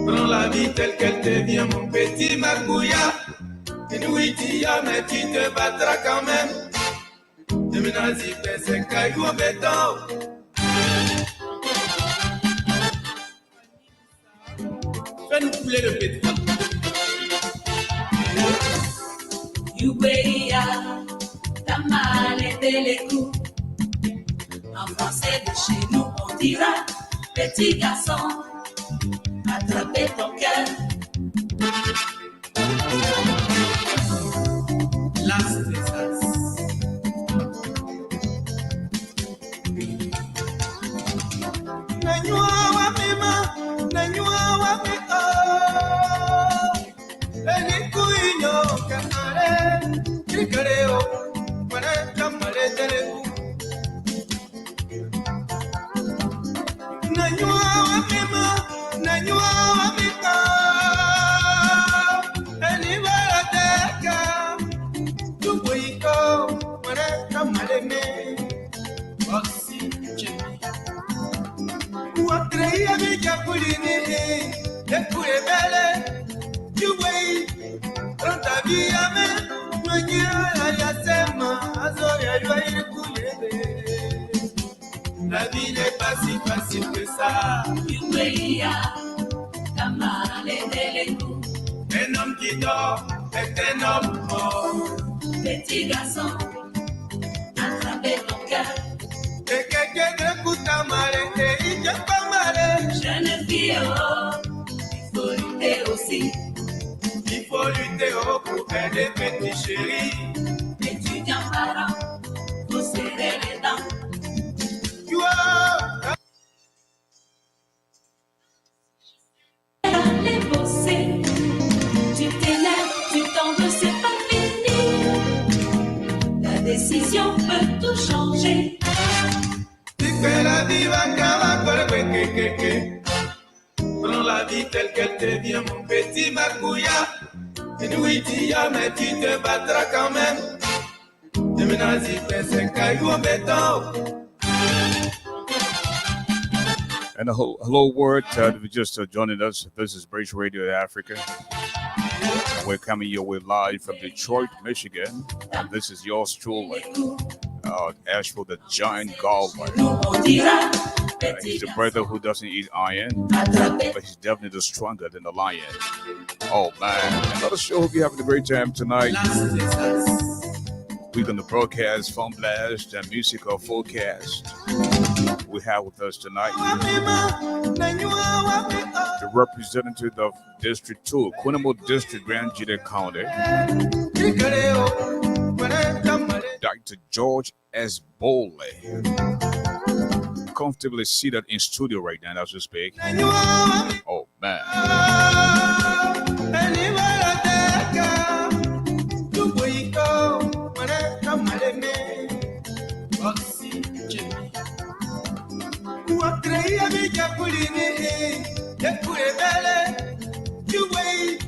Prends la vie telle qu'elle te vient, mon petit Magouya. Oui, mais tu te battras quand même. Demenazi fait ses cailloux en béton. Fais-nous couler le pétrole. Youbeya, t'as mal aidé les coups. En français de chez nous, on dira petit garçon, attrapez ton cœur. Las Texas. Nanywa wa mima, nanywa wa mika. Eni kuinyo kamare, kikareo, mare kamare teleku. Nanywa wa mima, nanywa wa mika. Eni barateka, tubuiko, mare kamare me. Oxy Jimmy. Creía mi yaculini, de curebele, you wait, pronta via me, mañana ya sema, azoya yo ir culebe. La vie n'est pas si facile que ça. Youbeya, t'as mal aidé les coups. Un homme qui dort est un homme mort. Petit garçon, attrapez ton cœur. Et quelqu'un ne coûte à mal et il n'y a pas mal. Jeune fille, il faut lutter aussi. Il faut lutter pour aider petit chéri. Étudiant parent, faut serrer les dents. You are. Les bosser, tu t'énerves, tu t'en veux, c'est pas fini. La décision peut tout changer. Que la vie va acabar con que. Prends la vie telle qu'elle te vient, mon petit Magouya. Oui, mais tu te battras quand même. Demenazi fait ses cailloux en béton. And hello, world. If you're just joining us, this is British Radio Africa. We're coming your way live from Detroit, Michigan. And this is yours truly, ASHFORD the Giant Galway. He's the brother who doesn't eat iron, but he's definitely stronger than the lion. Oh, man. Another show. Hope you're having a great time tonight. We're going to broadcast, phone blast, and musical forecast. We have with us tonight the representative of District 2, Quinamo District, Grand GEDEH County, Dr. George S. BOLEY. Comfortably seated in studio right now as we speak. Oh, man. Creía mi yaculini, de curebele, you wait,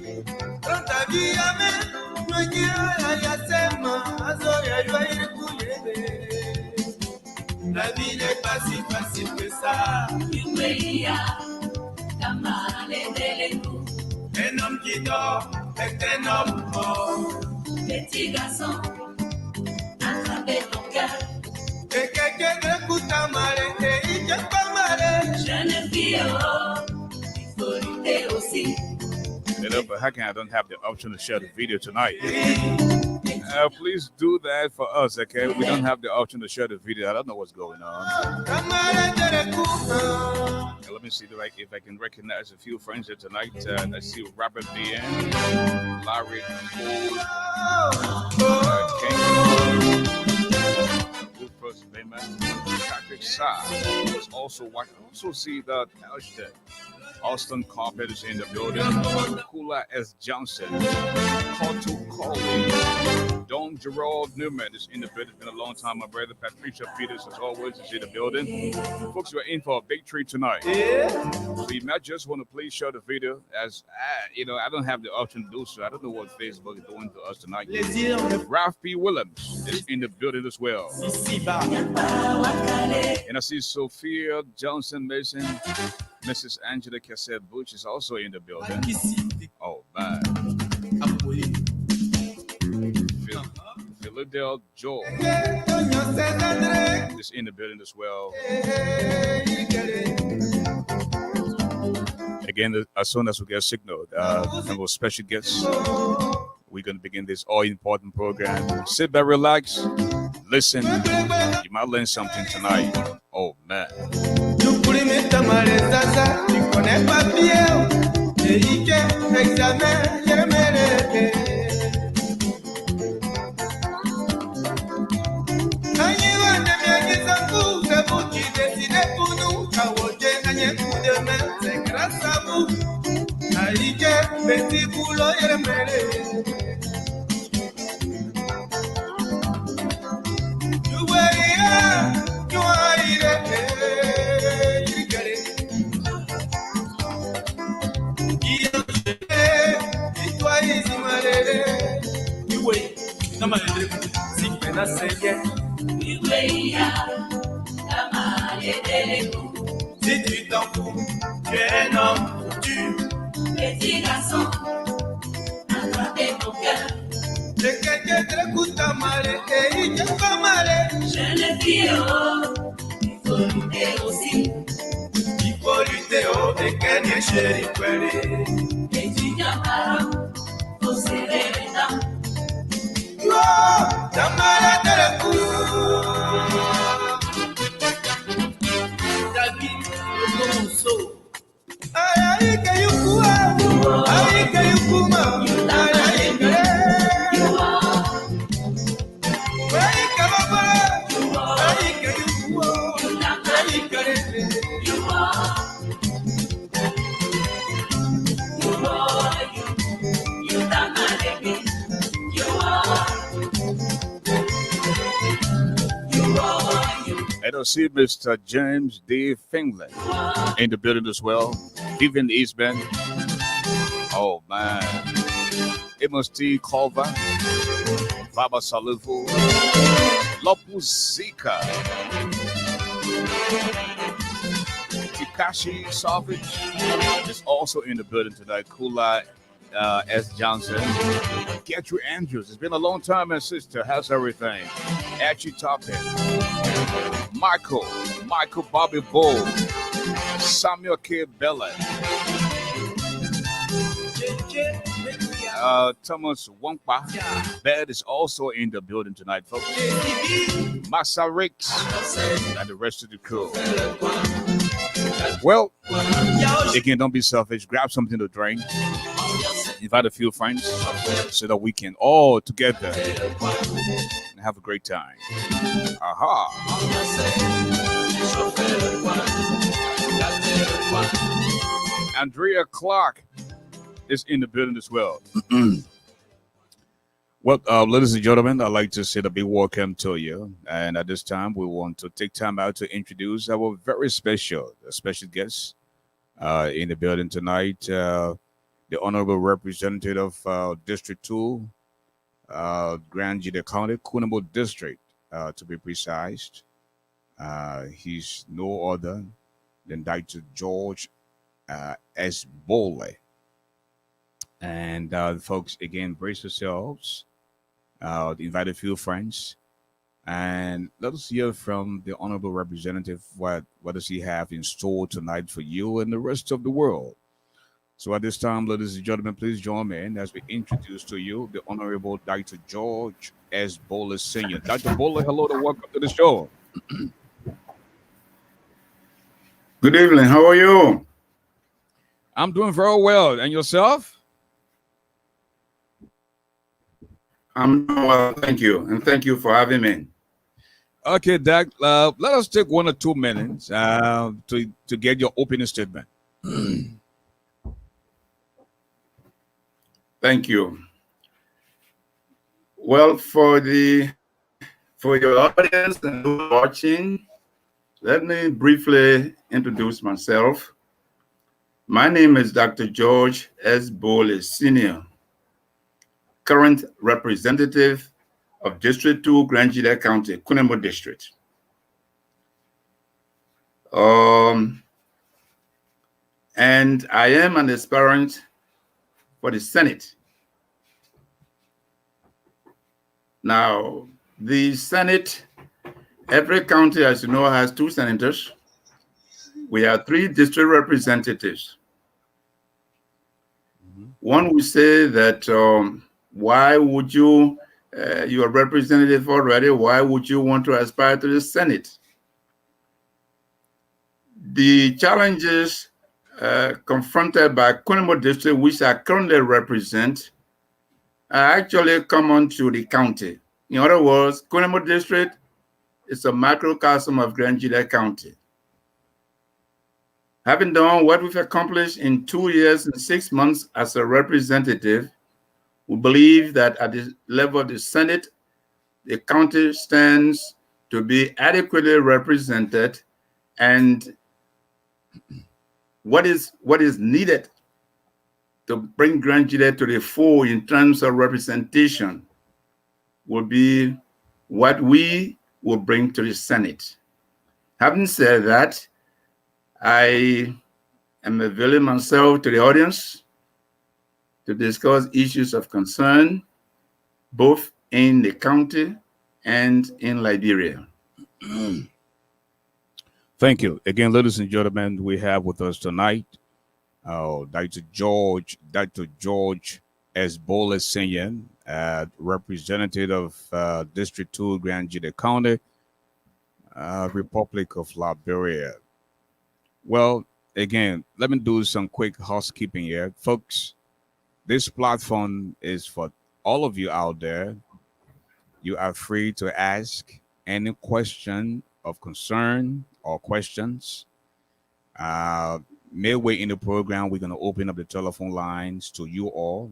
pronta via me, mañana ya sema, azoya yo ir culebe. La vie n'est pas si facile que ça. Youbeya, t'as mal aidé les coups. Un homme qui dort est un homme mort. Petit garçon, attrapez ton cœur. Et quelqu'un ne coûte à mal et il n'y a pas mal. Jeune fille, il faut lutter aussi. But how can I don't have the option to share the video tonight? Please do that for us, okay? We don't have the option to share the video. I don't know what's going on. Let me see if I can recognize a few friends here tonight. I see Robert B.N., Larry Cole, King, First Payment, Patrick Sa. Also, I also see that Austin Carpet is in the building. Kula S. Johnson, Kotu Coley, Don Gerald Newman is in the building. It's been a long time. My brother Patricia Peters, as always, is in the building. Folks, we're in for a big treat tonight. So you might just want to please share the video. As I don't have the option to do so. I don't know what Facebook is doing to us tonight. Ralph P. Williams is in the building as well. And I see Sophia Johnson Mason, Mrs. Angela Cassette Butch is also in the building. Oh, man. Philadelphia Joel is in the building as well. Again, as soon as we get signal, and our special guests, we're going to begin this all-important program. Sit back, relax, listen. You might learn something tonight. Oh, man. Si tu t'en fous, tu es un homme foutu. Petit garçon, attrapez ton cœur. Jeune fille, il faut lutter aussi. Il faut lutter et qu'elle est chérie. Étudiant parent, faut serrer les dents. T'as malade de la And I see Mr. James D. Finley in the building as well. Vivian Eastman. Oh, man. Amos T. Culver. Baba Salufu. Lopuzika. Tikashi Savage is also in the building tonight. Kula S. Johnson. Gertrude Andrews. It's been a long time, my sister. How's everything? Actually talking. Michael Bobby Bull, Samuel K. Bella, Thomas Wampa Bed is also in the building tonight, folks. Massa Ricks and the rest of the crew. Well, again, don't be selfish. Grab something to drink. Invite a few friends so that we can all together and have a great time. Aha. Andrea Clark is in the building as well. Well, ladies and gentlemen, I'd like to say a big welcome to you. And at this time, we want to take time out to introduce our very special guest in the building tonight. The Honorable Representative of District 2, Grand GEDEH County, Kunabo District, to be precise. He's no other than Dr. George S. BOLEY. And folks, again, brace yourselves. Invite a few friends. And let us hear from the Honorable Representative what does he have in store tonight for you and the rest of the world. So at this time, ladies and gentlemen, please join me in as we introduce to you the Honorable Dr. George S. BOLEY Sr. Dr. BOLEY, hello and welcome to the show. Good evening. How are you? I'm doing very well. And yourself? I'm doing well. Thank you. And thank you for having me. Okay, Doc, let us take 1 or 2 minutes to get your opening statement. Thank you. Well, for your audience and those watching, let me briefly introduce myself. My name is Dr. George S. Boley, Sr., current representative of District 2, Grand GEDEH County, Kunemo District. And I am an aspirant for the Senate. Now, the Senate, every county, as you know, has 2 senators. We have 3 district representatives. One would say that why would you, you're a representative already, why would you want to aspire to the Senate? The challenges confronted by Kunemo District, which I currently represent, are actually common to the county. In other words, Kunemo District is a microcosm of Grand GEDEH County. Having done what we've accomplished in 2 years and 6 months as a representative, we believe that at the level of the Senate, the county stands to be adequately represented, and what is needed to bring Grand GEDEH to the fore in terms of representation will be what we will bring to the Senate. Having said that, I am availing myself to the audience to discuss issues of concern, both in the county and in Liberia. Thank you. Again, ladies and gentlemen, we have with us tonight Dr. George S. Boley Sr., representative of District 2, Grand GEDEH County, Republic of Liberia. Well, again, let me do some quick housekeeping here. Folks, this platform is for all of you out there. You are free to ask any question of concern or questions. Midway in the program, we're going to open up the telephone lines to you all,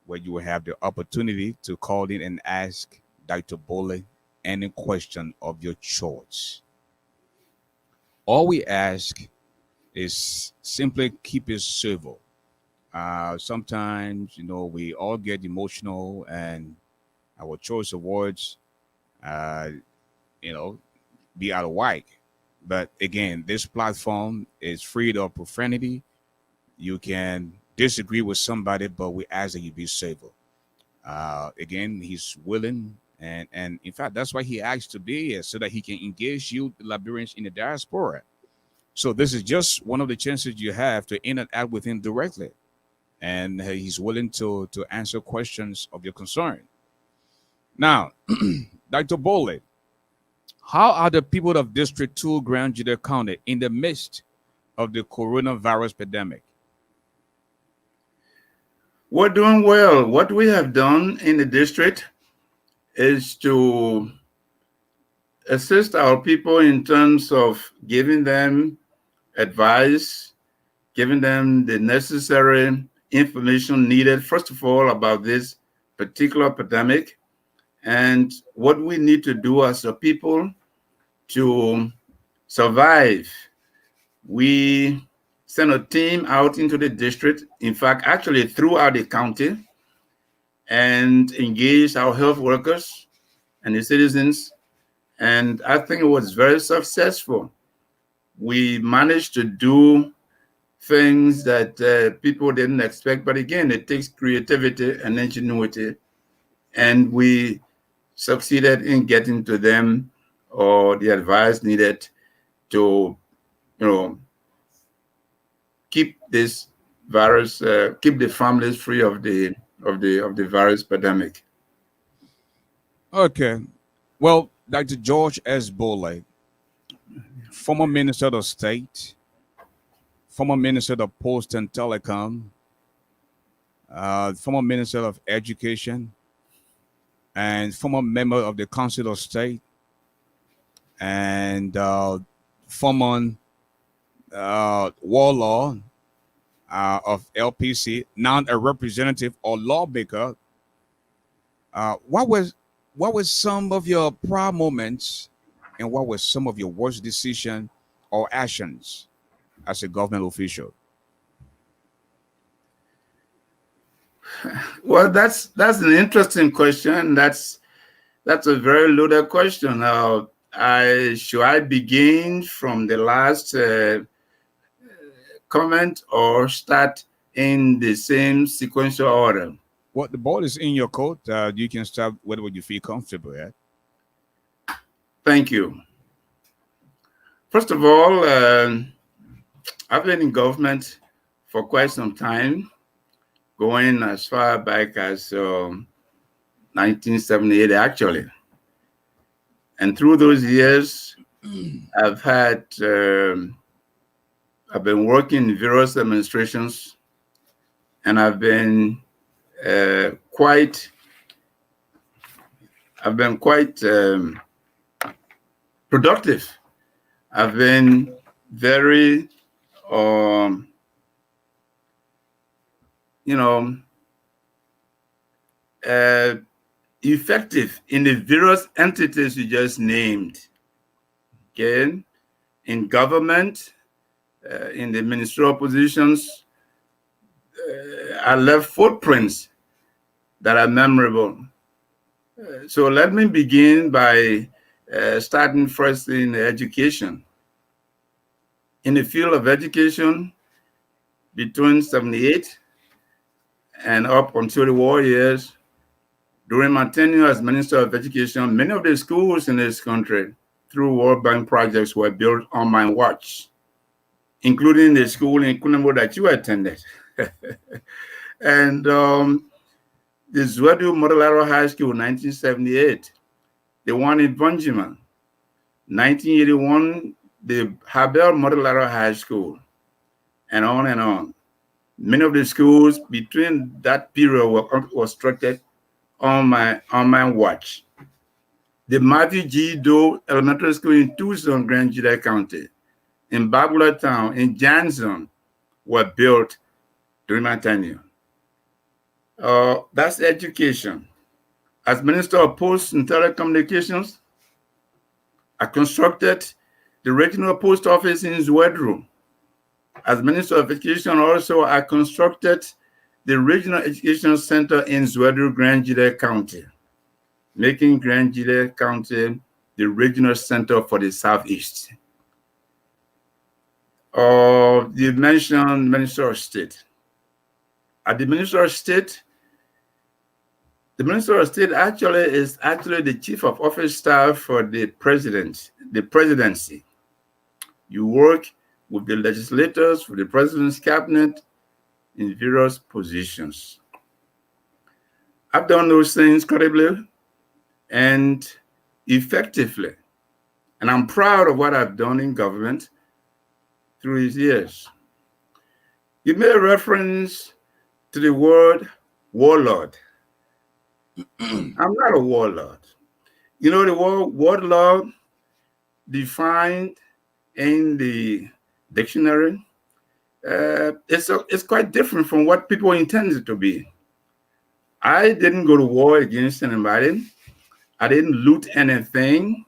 where you will have the opportunity to call in and ask Dr. Boley any question of your choice. All we ask is simply keep it civil. Sometimes, we all get emotional and our choice of words, be out of whack. But again, this platform is free of profanity. You can disagree with somebody, but we ask that you be civil. Again, he's willing, and in fact, that's why he asked to be here, so that he can engage you, the Liberians in the diaspora. So this is just one of the chances you have to interact with him directly, and he's willing to answer questions of your concern. Now, Dr. Boley, how are the people of District 2, Grand GEDEH County, in the midst of the coronavirus pandemic? We're doing well. What we have done in the district is to assist our people in terms of giving them advice, giving them the necessary information needed, first of all, about this particular pandemic and what we need to do as a people to survive. We sent a team out into the district, in fact, actually throughout the county, and engaged our health workers and the citizens. And I think it was very successful. We managed to do things that people didn't expect. But again, it takes creativity and ingenuity. And we succeeded in getting to them or the advice needed to, keep this virus, keep the families free of the virus pandemic. Okay. Well, Dr. George S. Boley, former Minister of State, former Minister of Post and Telecom, former Minister of Education, and former member of the Council of State, and former warlord of LPC, now a representative or lawmaker What was some of your proud moments, and what were some of your worst decisions or actions as a government official? Well, that's an interesting question. That's a very loaded question. Now, should I begin from the last comment or start in the same sequential order? Well, the ball is in your court. You can start whatever you feel comfortable at. Thank you. First of all, I've been in government for quite some time, going as far back as 1978, actually. And through those years, I've been working in various administrations, and I've been quite productive. I've been very, effective in the various entities you just named. Okay, in government, in the ministerial positions, I left footprints that are memorable. So let me begin by starting first in education. In the field of education, between 78 and up until the war years, during my tenure as Minister of Education, many of the schools in this country, through World Bank projects, were built on my watch, including the school in Kunemo that you attended. And the Zwedu Model High School, 1978, the one in Bunjima, 1981, the Habel Model High School, and on and on. Many of the schools between that period were constructed on my watch. The Matthew G. Doe Elementary School in Tucson, Grand GEDEH County, in Babula Town, in Janson, were built during my tenure. That's education. As Minister of Posts and Telecommunications, I constructed the regional post office in Zwedru. As Minister of Education, also, I constructed the Regional Education Center in Zwedru, Grand GEDEH County, making Grand GEDEH County the regional center for the Southeast. You mentioned Minister of State. At the Minister of State, the Minister of State is the Chief of Office Staff for the presidency. You work with the legislators, with the President's cabinet in various positions. I've done those things credibly and effectively, and I'm proud of what I've done in government through these years. You made reference to the word warlord. I'm not a warlord. You know, the word warlord defined in the dictionary, it's quite different from what people intended it to be. I didn't go to war against anybody. I didn't loot anything.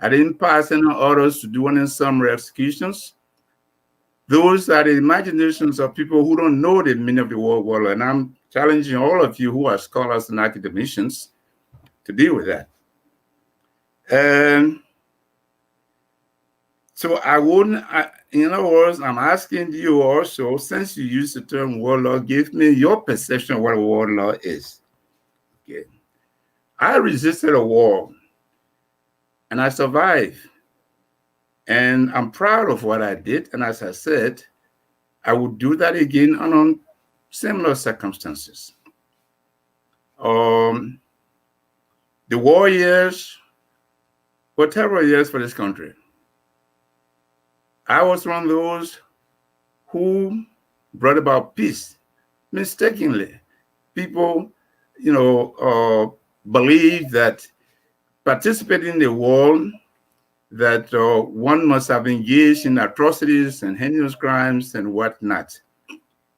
I didn't pass any orders to do any summary executions. Those are the imaginations of people who don't know the meaning of the word warlord, and I'm challenging all of you who are scholars and academicians to deal with that. And so in other words, I'm asking you also, since you use the term warlord, give me your perception of what a warlord is. Okay. I resisted a war and I survived. And I'm proud of what I did. And as I said, I would do that again under similar circumstances. The war years were terrible years for this country. I was one of those who brought about peace mistakenly. People, believe that participating in the war, that one must have engaged in atrocities and heinous crimes and whatnot.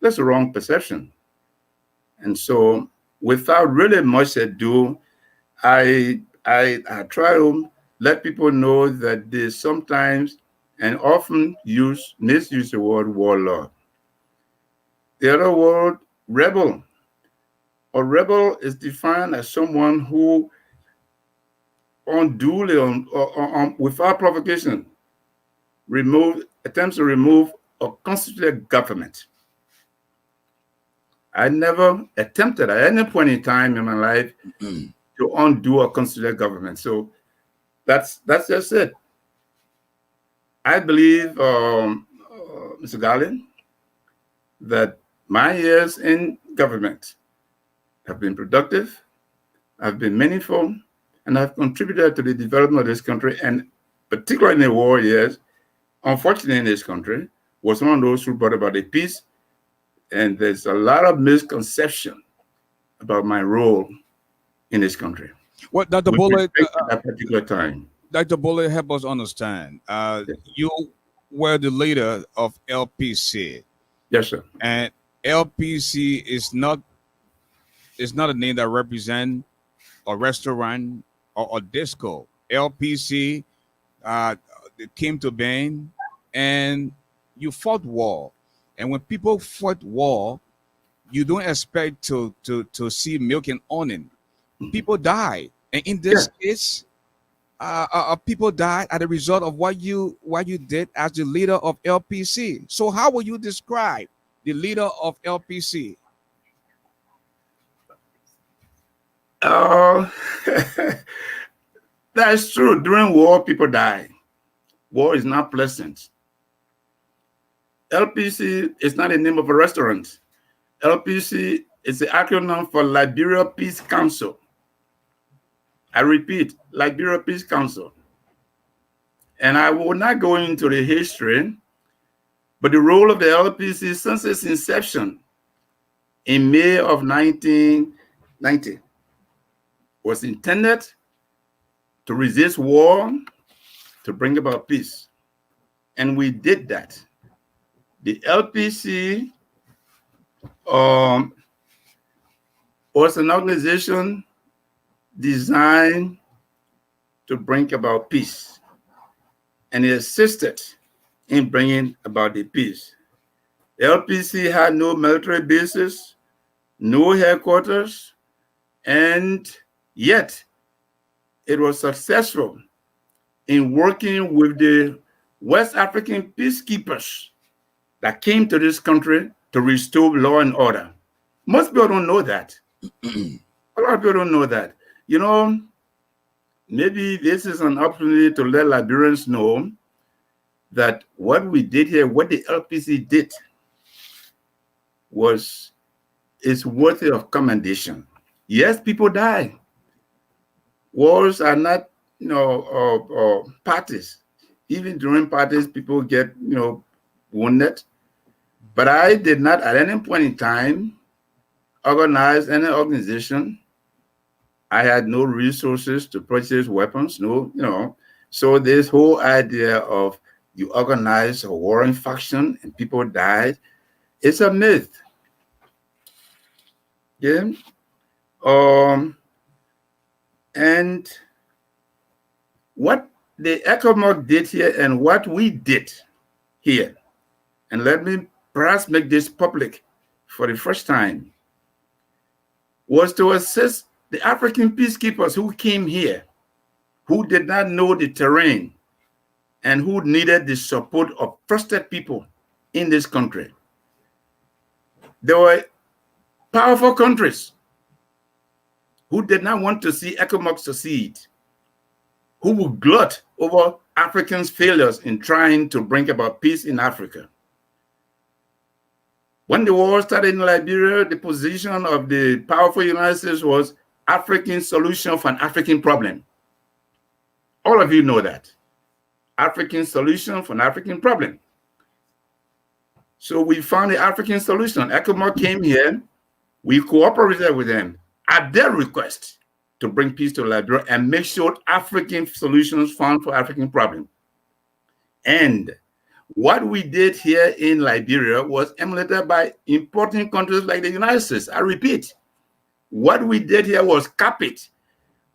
That's a wrong perception. And so, without really much ado, I try to let people know that they sometimes and often misuse the word warlord. The other word, rebel. A rebel is defined as someone who unduly, without provocation, attempts to remove a constituted government. I never attempted at any point in time in my life to undo a constituted government. So that's just it. I believe, Mr. Garland, that my years in government have been productive, have been meaningful, and have contributed to the development of this country, and particularly in the war years, unfortunately in this country, was one of those who brought about a peace. And there's a lot of misconception about my role in this country. What Dr. With Boley, respect to that particular time. Dr. Boley, help us understand. You were the leader of LPC. Yes, sir. And LPC is not a name that represents a restaurant or a disco. LPC came to being, and you fought war. And when people fought war, you don't expect to see milk and onion. People died, and in this case, people died as a result of what you did as the leader of LPC. So how will you describe the leader of LPC? That's true. During war, people die. War is not pleasant. LPC is not the name of a restaurant. LPC is the acronym for Liberia Peace Council. I repeat, Liberia Peace Council. And I will not go into the history, but the role of the LPC since its inception in May of 1990 was intended to resist war, to bring about peace. And we did that. The LPC was an organization designed to bring about peace, and it assisted in bringing about the peace. The LPC had no military bases, no headquarters, and yet it was successful in working with the West African peacekeepers that came to this country to restore law and order. Most people don't know that. A lot of people don't know that. You know, maybe this is an opportunity to let Liberians know that what we did here, what the LPC did, is worthy of commendation. Yes, people die. Wars are not, parties. Even during parties, people get, wounded. But I did not at any point in time organize any organization. I had no resources to purchase weapons, So this whole idea of you organize a warring faction and people died, it's a myth. Yeah. And what the ECOMOG did here and what we did here, and let me perhaps make this public for the first time, was to assist the African peacekeepers who came here, who did not know the terrain, and who needed the support of trusted people in this country. There were powerful countries who did not want to see ECOMOG succeed, who would glut over Africans' failures in trying to bring about peace in Africa. When the war started in Liberia, the position of the powerful United States was African solution for an African problem. All of you know that. African solution for an African problem. So we found the African solution. ECOMOG came here. We cooperated with them at their request to bring peace to Liberia and make sure African solutions found for African problems. And what we did here in Liberia was emulated by important countries like the United States. I repeat, what we did here was copied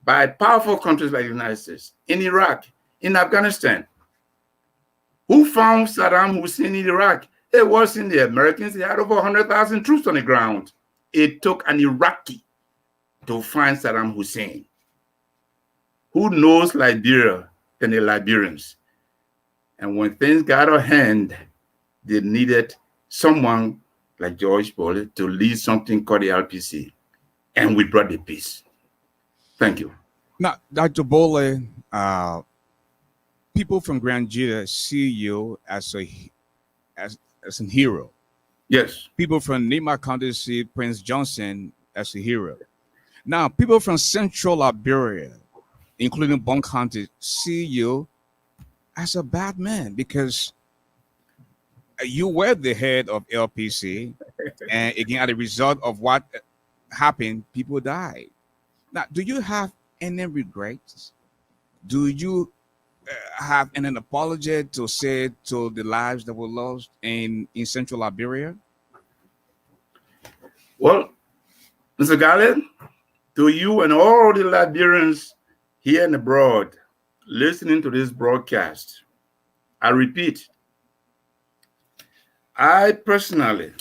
by powerful countries like the United States, in Iraq, in Afghanistan. Who found Saddam Hussein in Iraq? It wasn't the Americans. They had over 100,000 troops on the ground. It took an Iraqi to find Saddam Hussein. Who knows Liberia than the Liberians? And when things got out of hand, they needed someone like George Boley to lead something called the RPC. And we brought the peace. Thank you. Now, Dr. Boley, people from Grand GEDEH see you as a hero. Yes. People from Nima County see Prince Johnson as a hero. Now, people from Central Liberia, including Bon County, see you as a bad man because you were the head of LPC, and again, as a result of what happened, people died. Now, do you have any regrets? Do you have an apology to say to the lives that were lost in Central Liberia? Well, Mr. Garland, to you and all the Liberians here and abroad listening to this broadcast, I repeat, I personally,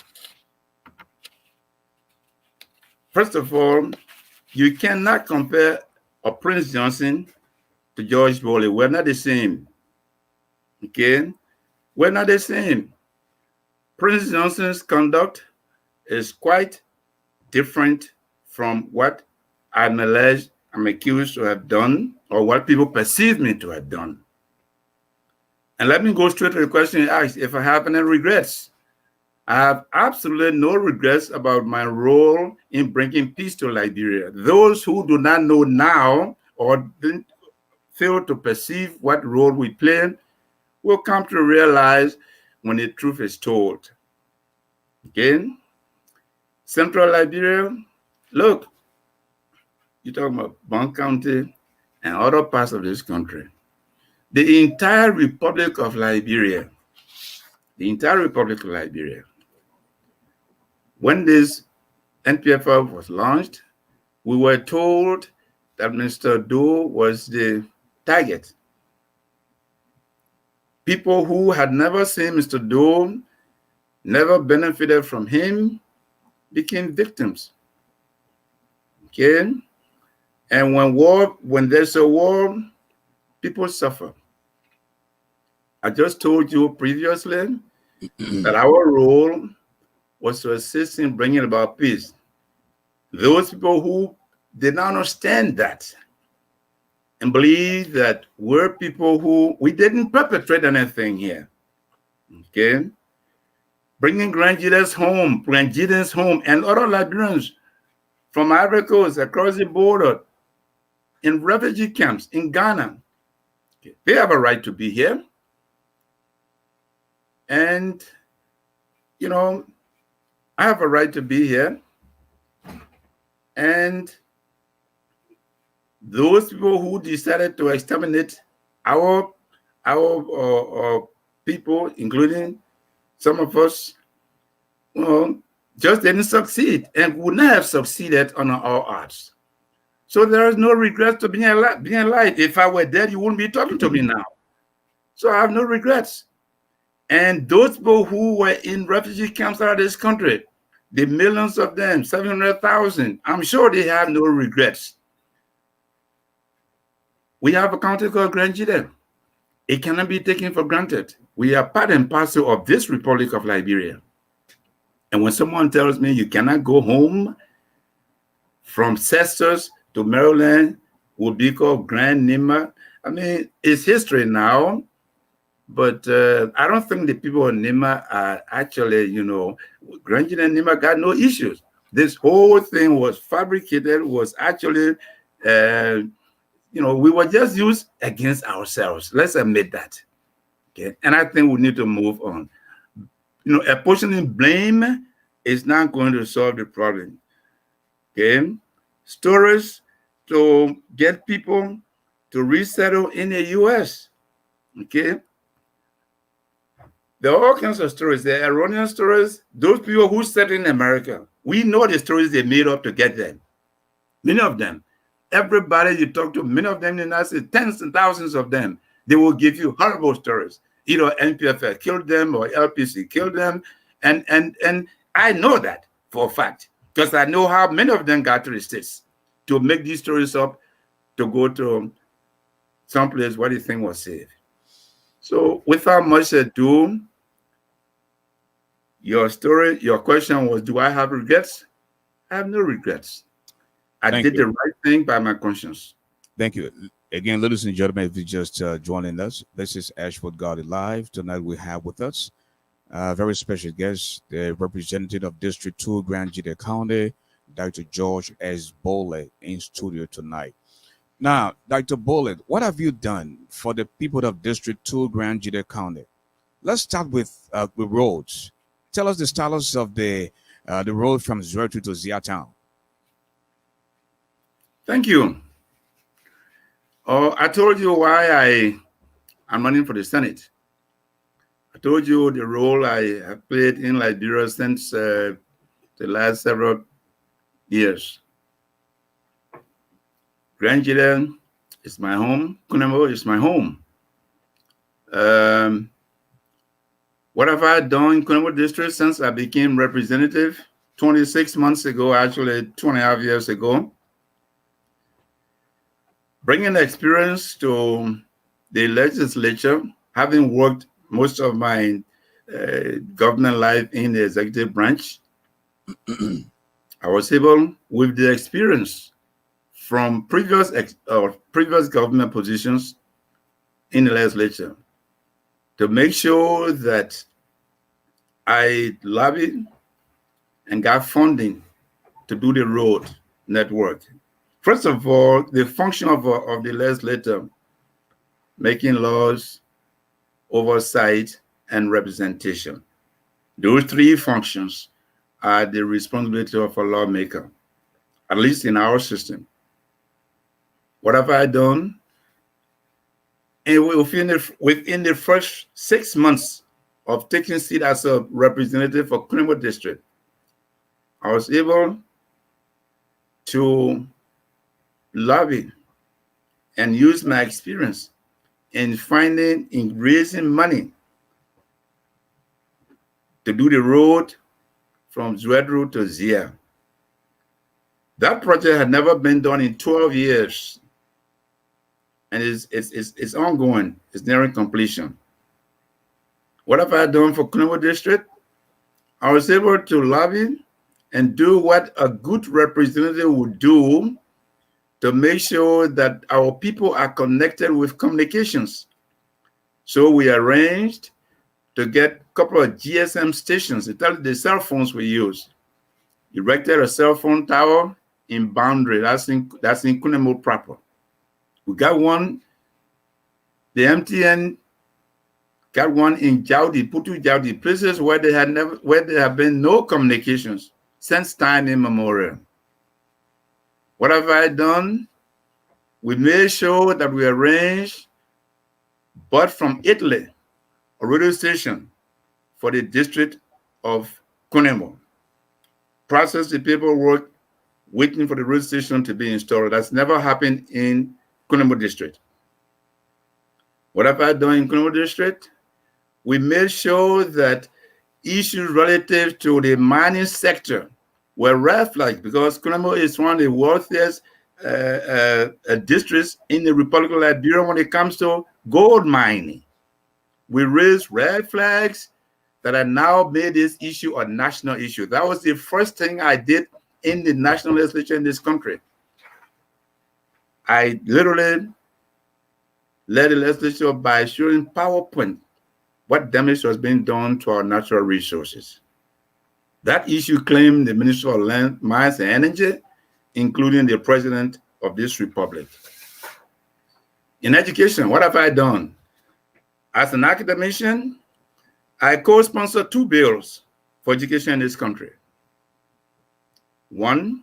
first of all, you cannot compare a Prince Johnson to George Boley. We're not the same. Okay? We're not the same. Prince Johnson's conduct is quite different from what I'm alleged, I'm accused to have done, or what people perceive me to have done. And let me go straight to the question you asked, if I have any regrets. I have absolutely no regrets about my role in bringing peace to Liberia. Those who do not know now or didn't fail to perceive what role we play will come to realize when the truth is told. Again, Central Liberia, look, you're talking about Bon County and other parts of this country. The entire Republic of Liberia, when this NPFL was launched, we were told that Mr. Doe was the target. People who had never seen Mr. Doe, never benefited from him, became victims. Okay? And when there's a war, people suffer. I just told you previously that our role was to assist in bringing about peace. Those people who did not understand that and believe that we're people who, we didn't perpetrate anything here. Okay? Bringing Grand GEDEH's home, and other Liberians from Ivory Coast across the border, in refugee camps in Ghana. Okay. They have a right to be here. And, you know, I have a right to be here. And those people who decided to exterminate our people, including some of us, just didn't succeed and would not have succeeded on our arts. So there is no regret to being alive. If I were dead, you wouldn't be talking to me now. So I have no regrets. And those people who were in refugee camps out of this country, the millions of them, 700,000, I'm sure they have no regrets. We have a country called Grand GEDEH. It cannot be taken for granted. We are part and parcel of this Republic of Liberia. And when someone tells me you cannot go home from Cestus to Maryland, would be called Grand Nima, I mean, it's history now. But I don't think the people in Nima are actually, Grand GEDEH and Nima got no issues. This whole thing was fabricated, was actually, we were just used against ourselves. Let's admit that. Okay, and I think we need to move on. Apportioning blame is not going to solve the problem. Okay, stories to get people to resettle in the U.S. Okay. There are all kinds of stories. There are erroneous stories. Those people who settled in America, we know the stories they made up to get them. Many of them. Everybody you talk to, many of them in the United States, tens and thousands of them, they will give you horrible stories. Either NPFL killed them or LPC killed them. And I know that for a fact, because I know how many of them got to the States to make these stories up, to go to someplace where the thing was safe. So without much ado, your question was, do I have regrets? I have no regrets. I did the right thing by my conscience. Thank you. Again, ladies and gentlemen, if you just joining us, this is ASHFORD GARLEY Live. Tonight we have with us a very special guest, the representative of District 2, Grand GEDEH County, Dr. George S. BOLEY, in studio tonight. Now, Dr. BOLEY, what have you done for the people of District 2, Grand GEDEH County? Let's start with roads. Tell us the status of the road from Zwertu to Zia Town. Thank you. I told you why I'm running for the Senate. I told you the role I have played in Liberia since the last several years. Grand GEDEH is my home. Kunemo is my home. What have I done in Kunemo District since I became representative 26 months ago, actually 2.5 years ago? Bringing experience to the legislature, having worked most of my government life in the executive branch, I was able, with the experience from previous government positions in the legislature, to make sure that I lobbied and got funding to do the road network. First of all, the function of the legislature, making laws, oversight, and representation. Those three functions are the responsibility of a lawmaker, at least in our system. What have I done? And within the first 6 months of taking seat as a representative for Kunemo District, I was able to lobby and use my experience in raising money to do the road from Zwertu to Zia. That project had never been done in 12 years. And it's ongoing. It's nearing completion. What have I done for Kunemo District? I was able to lobby and do what a good representative would do to make sure that our people are connected with communications. So we arranged to get a couple of GSM stations, the cell phones we use. Erected a cell phone tower in Boundary, that's in Kunemo proper. We got one, the MTN got one in Jaudi, Putu Jaudi, places where there have been no communications since time immemorial. What have I done? We made sure that we arranged, but from Italy, a radio station for the district of Kunemo. Process the paperwork, waiting for the radio station to be installed. That's never happened in Kunemo District. What have I done in Kunemo District? We made sure that issues relative to the mining sector were red flags, because Kunemo is one of the wealthiest districts in the Republic of Liberia when it comes to gold mining. We raised red flags that are now made this issue a national issue. That was the first thing I did in the national legislature in this country. I literally led the legislature by showing PowerPoint what damage was being done to our natural resources. That issue claimed the Minister of Land, Mines, and Energy, including the President of this Republic. In education, what have I done? As an academician, I co-sponsored 2 bills for education in this country. One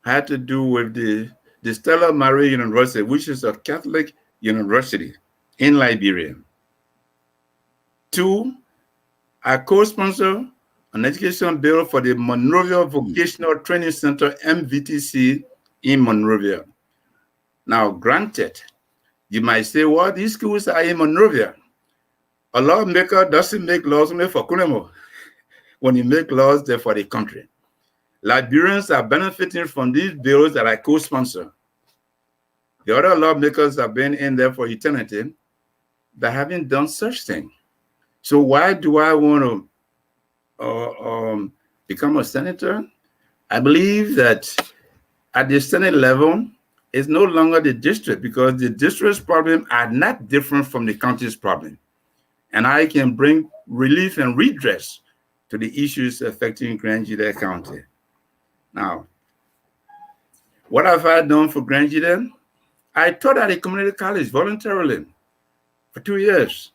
had to do with the Stella Maria University, which is a Catholic university in Liberia. 2, I co-sponsored an education bill for the Monrovia Vocational Training Center, MVTC, in Monrovia, Now, granted, you might say, well, these schools are in Monrovia. A lawmaker doesn't make laws only for Kunemo. When you make laws, they're for the country. Liberians are benefiting from these bills that I co-sponsor. The other lawmakers have been in there for eternity that haven't done such thing. So why do I want to become a senator? I believe that at the Senate level, it's no longer the district, because the district's problems are not different from the county's problem. And I can bring relief and redress to the issues affecting Grand GEDEH County. Now, what have I done for Grand GEDEH? I taught at a community college voluntarily for 2 years.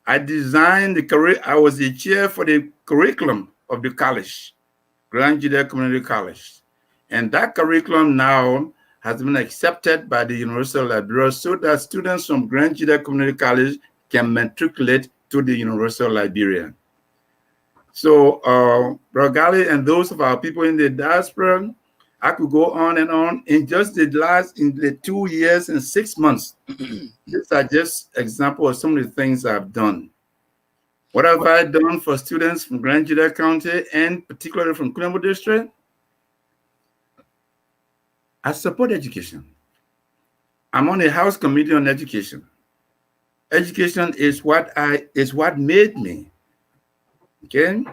I designed the career. I was the chair for the curriculum of the college, Grand GEDEH Community College. And that curriculum now has been accepted by the University of Liberia so that students from Grand GEDEH Community College can matriculate to the University of Liberia. So, Brother Garley and those of our people in the diaspora, I could go on and on. In just the 2 years and 6 months, these are just examples of some of the things I've done. What have I done for students from Grand GEDEH County and particularly from Kunemo District? I support education. I'm on the House Committee on Education. Education is what made me. Okay?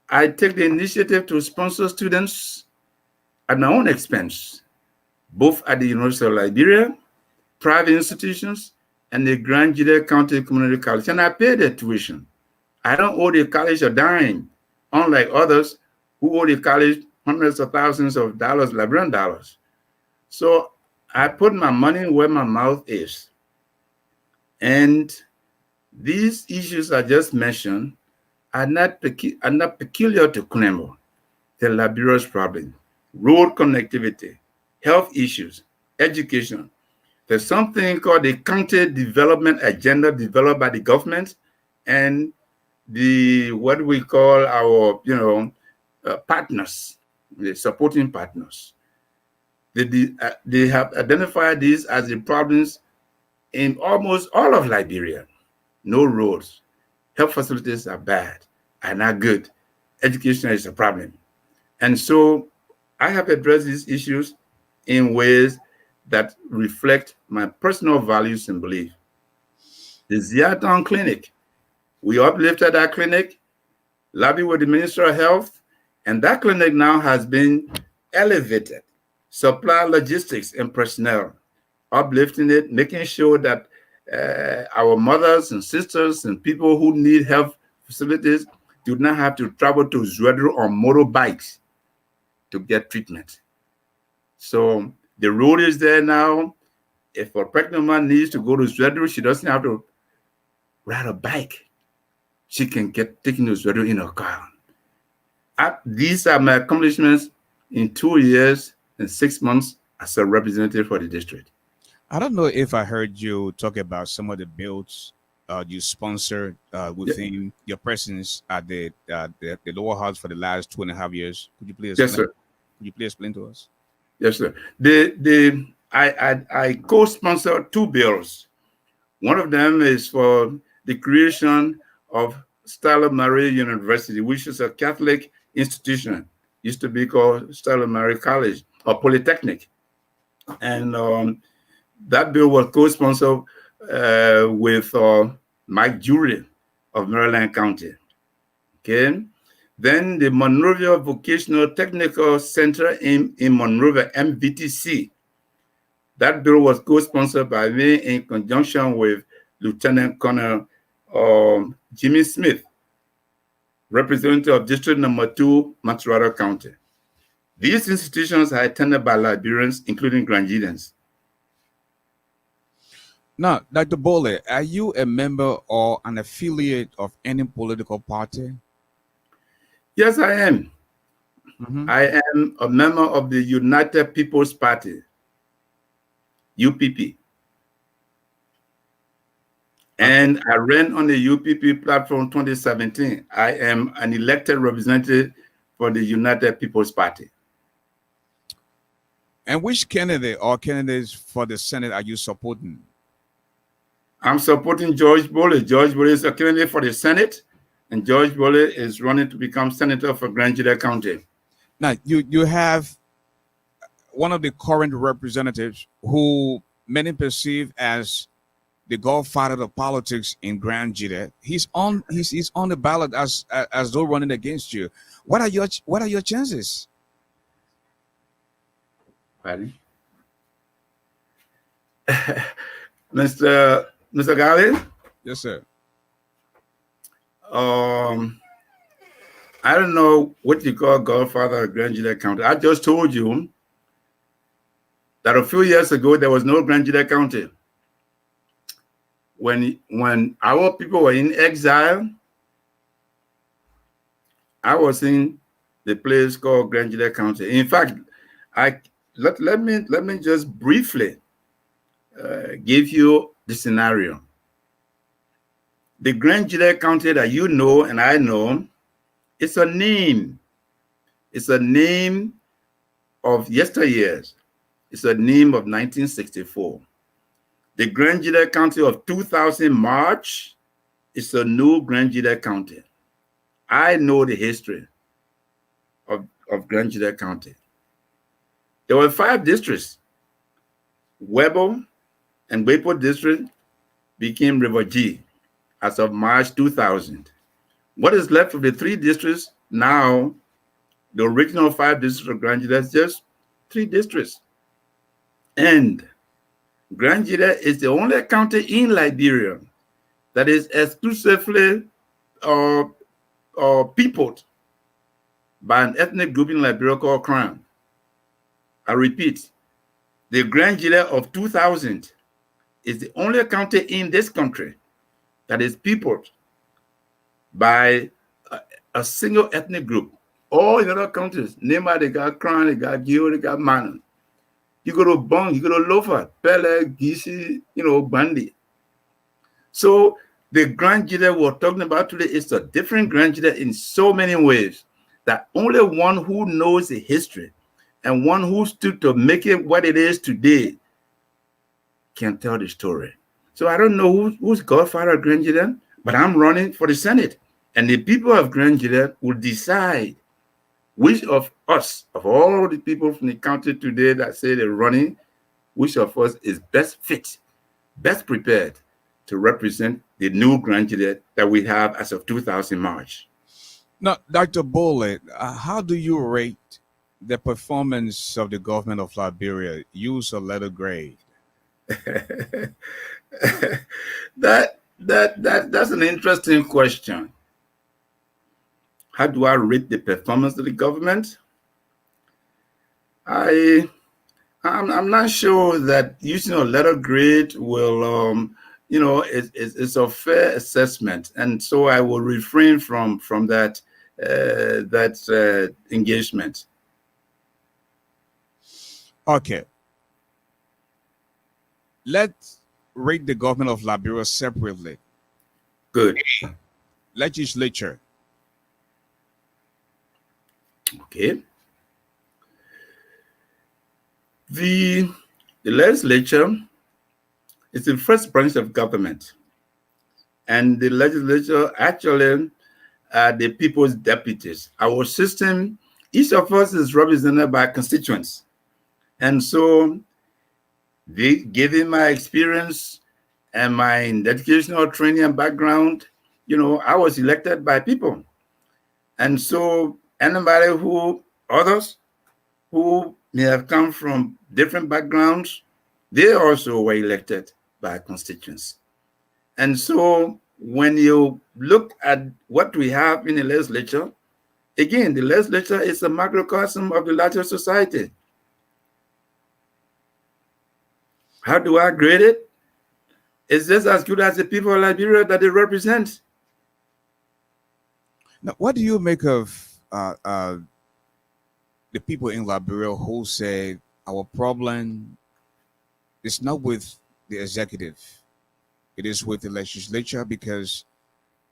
I take the initiative to sponsor students at my own expense, both at the University of Liberia, private institutions, and the Grand GEDEH County Community College. And I pay their tuition. I don't owe the college a dime, unlike others who owe the college hundreds of thousands of dollars, Liberian dollars. So I put my money where my mouth is. And these issues I just mentioned are not peculiar to Kunemo. They're Liberia's problem. Road connectivity, health issues, education. There's something called the County Development Agenda developed by the government and what we call our partners, the supporting partners. They have identified these as the problems in almost all of Liberia. No roads, health facilities are bad, are not good. Education is a problem. And so I have addressed these issues in ways that reflect my personal values and beliefs. The Ziatown Clinic, we uplifted that clinic, lobbied with the Minister of Health, and that clinic now has been elevated. Supply logistics and personnel, uplifting it, making sure that our mothers and sisters and people who need health facilities do not have to travel to Zwedru on motorbikes to get treatment. So the road is there now. If a pregnant woman needs to go to Zwedru, she doesn't have to ride a bike. She can get taken to Zwedru in a car. These are my accomplishments in 2 years and 6 months as a representative for the district. I don't know if I heard you talk about some of the bills you sponsored within your presence at the lower house for the last 2.5 years. Could you please explain? Yes, sir. Could you please explain to us? Yes, sir. I co-sponsored 2 bills. One of them is for the creation of Stella Maria University, which is a Catholic institution. Used to be called Stella Maria College or Polytechnic. And that bill was co-sponsored with Mike Jury of Maryland County. Okay. Then the Monrovia Vocational Technical Center in Monrovia, MVTC. That bill was co-sponsored by me in conjunction with Lieutenant Colonel Jimmy Smith, representative of District Number 2, Matsurara County. These institutions are attended by Liberians, including Grand GEDEHs. Now, Dr. Boley, are you a member or an affiliate of any political party? Yes, I am. Mm-hmm. I am a member of the United People's Party, UPP. And I ran on the UPP platform 2017. I am an elected representative for the United People's Party. And which candidate or candidates for the Senate are you supporting? I'm supporting George Boley. George Boley is a candidate for the Senate, and George Boley is running to become senator for Grand GEDEH County. Now, you have one of the current representatives who many perceive as the godfather of politics in Grand GEDEH. He's on the ballot as though running against you. What are your chances? Pardon? Mr. Garley? Yes, sir. I don't know what you call godfather of Grand GEDEH County. I just told you that a few years ago there was no Grand GEDEH County. When our people were in exile, I was in the place called Grand GEDEH County. In fact, let me just briefly give you the scenario. The Grand GEDEH County that you know and I know, it's a name. It's a name of yesteryears. It's a name of 1964. The Grand GEDEH County of 2000 March is a new Grand GEDEH County. I know the history of Grand GEDEH County. There were 5 districts. Webo and Wepo district became River G as of March 2000. What is left of the 3 districts now, the original 5 districts of Grand GEDEH, is just 3 districts. And Grand GEDEH is the only county in Liberia that is exclusively peopled by an ethnic group in Liberia called Crown. I repeat, the Grand GEDEH of 2000 is the only county in this country that is peopled by a single ethnic group. All in other countries, Nema, they got Crown, they got Gio, they got Manon. You go to Bong, you go to Lofa, Pele, Gisi, Bandi. So the Grand GEDEH we're talking about today is a different Grand GEDEH in so many ways that only one who knows the history and one who stood to make it what it is today can tell the story. So I don't know who's godfather of Grand GEDEH, but I'm running for the Senate. And the people of Grand GEDEH will decide which of us, of all the people from the county today that say they're running, which of us is best fit, best prepared to represent the new Grand GEDEH that we have as of 2000 March. Now, Dr. Boley, how do you rate the performance of the government of Liberia? Use a letter grade. That's an interesting question. How do I rate the performance of the government? I'm not sure that using a letter grade will it's a fair assessment, and so I will refrain from that engagement. Okay. Let's rate the government of Liberia separately. Good. Legislature. Okay. The legislature is the first branch of government, and the legislature actually are the people's deputies. Our system, each of us is represented by constituents, and so given my experience and my educational training and background, I was elected by people, and so others who may have come from different backgrounds, they also were elected by constituents. And so when you look at what we have in the legislature, again, the legislature is a microcosm of the larger society. How do I grade it? It's just as good as the people of Liberia that they represent. Now, what do you make of the people in Liberia who say our problem is not with the executive, it is with the legislature, because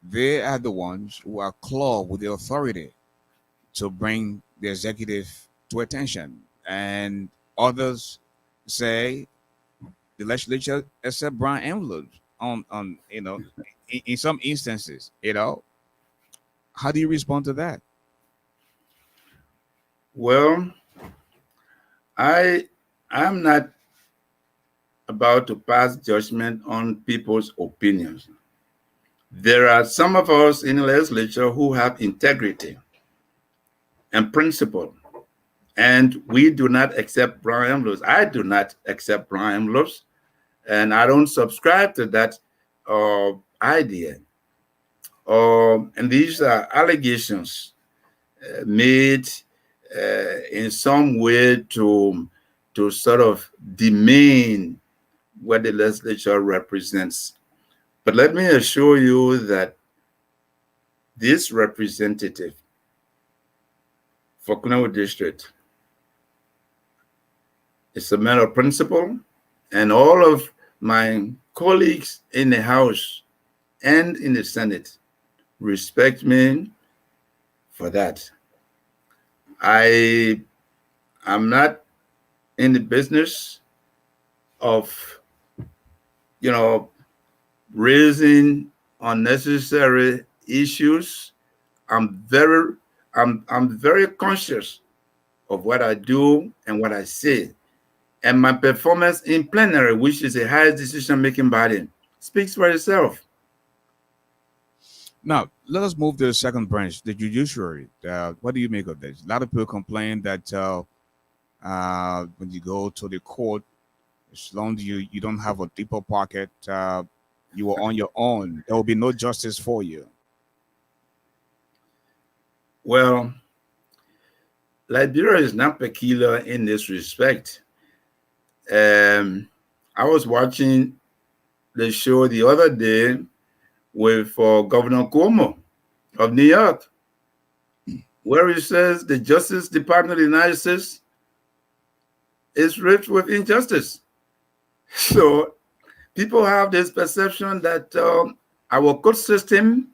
they are the ones who are clawed with the authority to bring the executive to attention? And Others say the legislature accept brown envelopes on in some instances. How do you respond to that? Well, I'm not about to pass judgment on people's opinions. There are some of us in the legislature who have integrity and principle, and we do not accept brown envelopes. I do not accept brown envelopes, and I don't subscribe to that idea. And these are allegations made in some way to sort of demean what the legislature represents. But let me assure you that this representative for Kunawa District is a matter of principle, and all of my colleagues in the House and in the Senate respect me for that. I am not in the business of, raising unnecessary issues. I'm very conscious of what I do and what I say. And my performance in plenary, which is the highest decision-making body, speaks for itself. Now, let us move to the second branch, the judiciary. What do you make of this? A lot of people complain that when you go to the court, as long as you don't have a deeper pocket, you are on your own. There will be no justice for you. Well, Liberia is not peculiar in this respect. I was watching the show the other day with Governor Cuomo of New York, where he says the Justice Department of the United States is rich with injustice. So people have this perception that our court system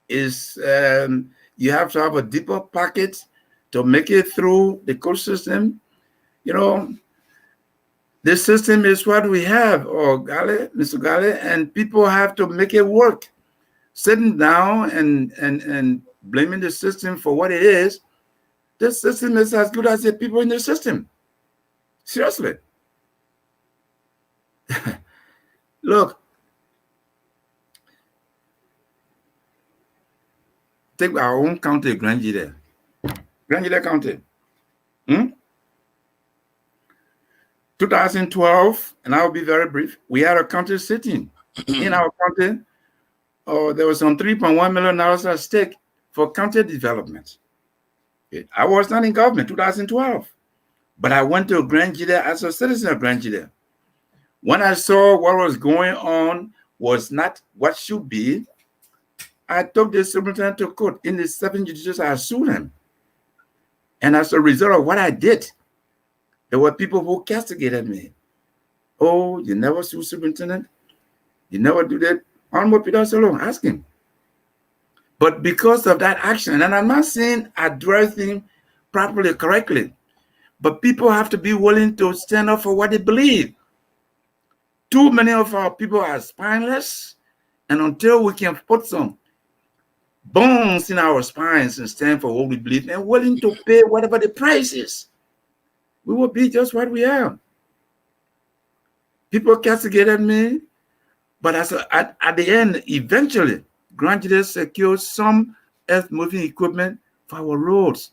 is, you have to have a deeper pocket to make it through the court system. The system is what we have, Mr. Garley, and people have to make it work. Sitting down and blaming the system for what it is, the system is as good as the people in the system. Seriously. Look, take our own county, GEDEH County. 2012, and I'll be very brief, we had a county sitting in our county. There was some $3.1 million at stake for county development. I was not in government 2012, but I went to GEDEH as a citizen of GEDEH. When I saw what was going on was not what should be, I took the superintendent to court. In the 7 judicials, I sued him. And as a result of what I did, there were people who castigated me. Oh, you never sue superintendent? You never do that? Honorable Peter Solo, ask him. But because of that action, and I'm not saying I do everything properly, correctly, but people have to be willing to stand up for what they believe. Too many of our people are spineless, and until we can put some bones in our spines and stand for what we believe and willing to pay whatever the price is, we will be just what we are. People castigated me, but at the end, eventually, GEDEH secured some earth-moving equipment for our roads.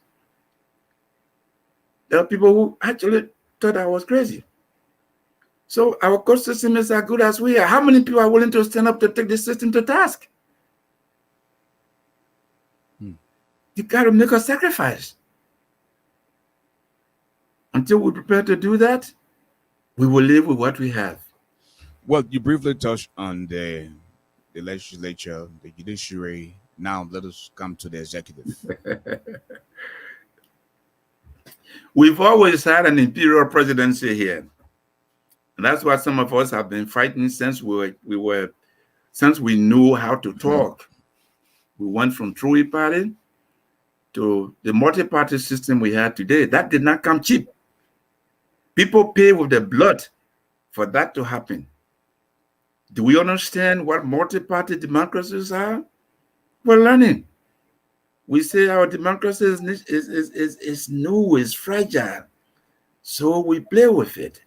There are people who actually thought I was crazy. So our court system is as good as we are. How many people are willing to stand up to take the system to task? You got to make a sacrifice. Until we prepare to do that, we will live with what we have. Well, you briefly touched on the legislature, the judiciary. Now let us come to the executive. We've always had an imperial presidency here. And that's what some of us have been fighting since we knew how to talk. We went from True Party to the multi-party system we had today. That did not come cheap. People pay with their blood for that to happen. Do we understand what multi-party democracies are? We're learning. We say our democracy is new, is fragile. So we play with it.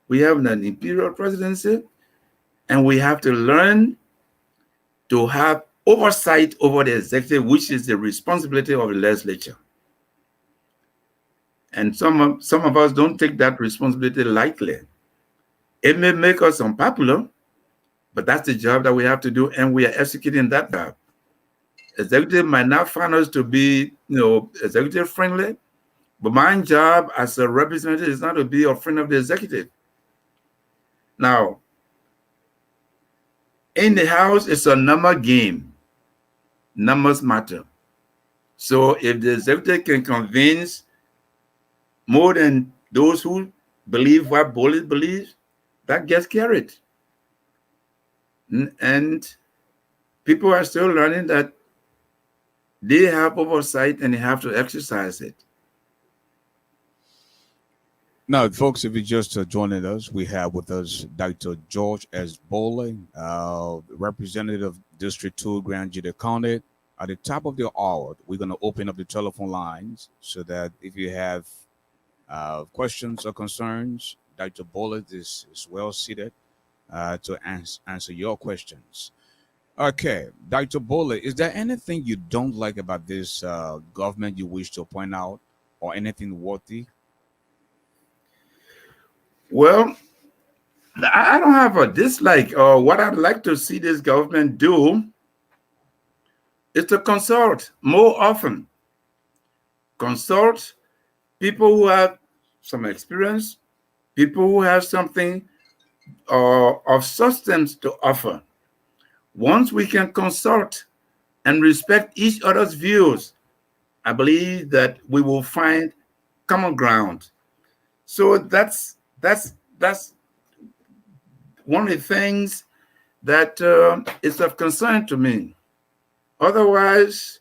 We have an imperial presidency, and we have to learn to have oversight over the executive, which is the responsibility of the legislature. And some of us don't take that responsibility lightly. It may make us unpopular, but that's the job that we have to do, and we are executing that job. Executive might not find us to be, executive friendly, but my job as a representative is not to be a friend of the executive. Now, in the House, it's a number game. Numbers matter. So if the executive can convince more than those who believe what BOLEY believes, that gets carried. And people are still learning that they have oversight and they have to exercise it. Now, folks, if you just joining us, we have with us Dr. George S. BOLEY, Representative District 2, Grand Gedeh County. At the top of the hour, we're going to open up the telephone lines so that if you have questions or concerns, Dr. BOLEY is well seated to answer your questions. Okay, Dr. BOLEY, is there anything you don't like about this government you wish to point out, or anything worthy? Well, I don't have a dislike. What I'd like to see this government do is to consult more often. Consult people who have some experience, people who have something of substance to offer. Once we can consult and respect each other's views, I believe that we will find common ground. So that's one of the things that is of concern to me. Otherwise,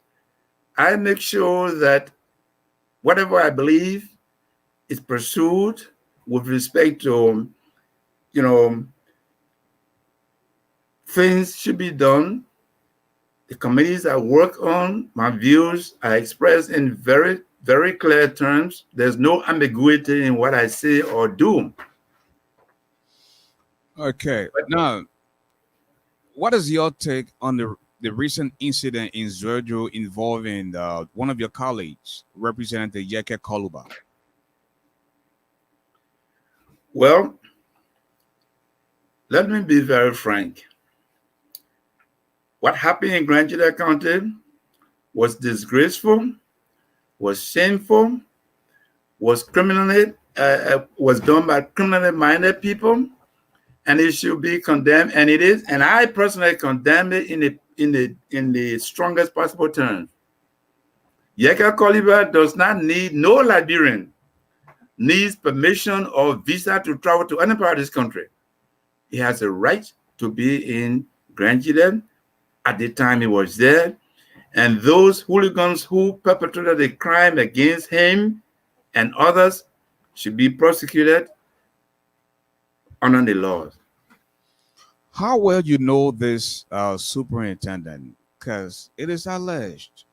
I make sure that whatever I believe is pursued with respect to, things should be done. The committees I work on, my views are expressed in very, very clear terms. There's no ambiguity in what I say or do. Okay. Now, what is your take on the recent incident in Zwerdo involving one of your colleagues, Representative Yeke Koluba? Well, let me be very frank. What happened in Grand Gedeh County was disgraceful, was shameful, was was done by criminally minded people, and it should be condemned. And it is. And I personally condemn it in the strongest possible terms. Yeke Koluba does not need, no Liberian needs permission or visa to travel to any part of this country. He has a right to be in Grand Gedeh at the time he was there. And those hooligans who perpetrated a crime against him and others should be prosecuted under the laws. How well you know this superintendent? Because it is alleged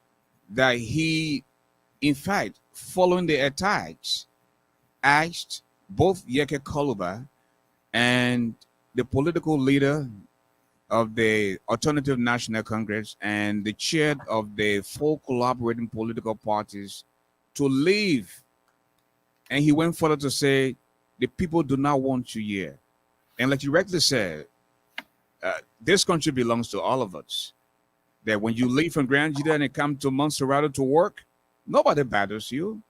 that he, in fact, following the attacks, asked both Yeke Koluba and the political leader of the Alternative National Congress and the chair of the 4 collaborating political parties to leave. And he went further to say, the people do not want you here. And like you rightly said, this country belongs to all of us. That when you leave from Grand Gedeh and come to Montserrat to work, nobody bothers you.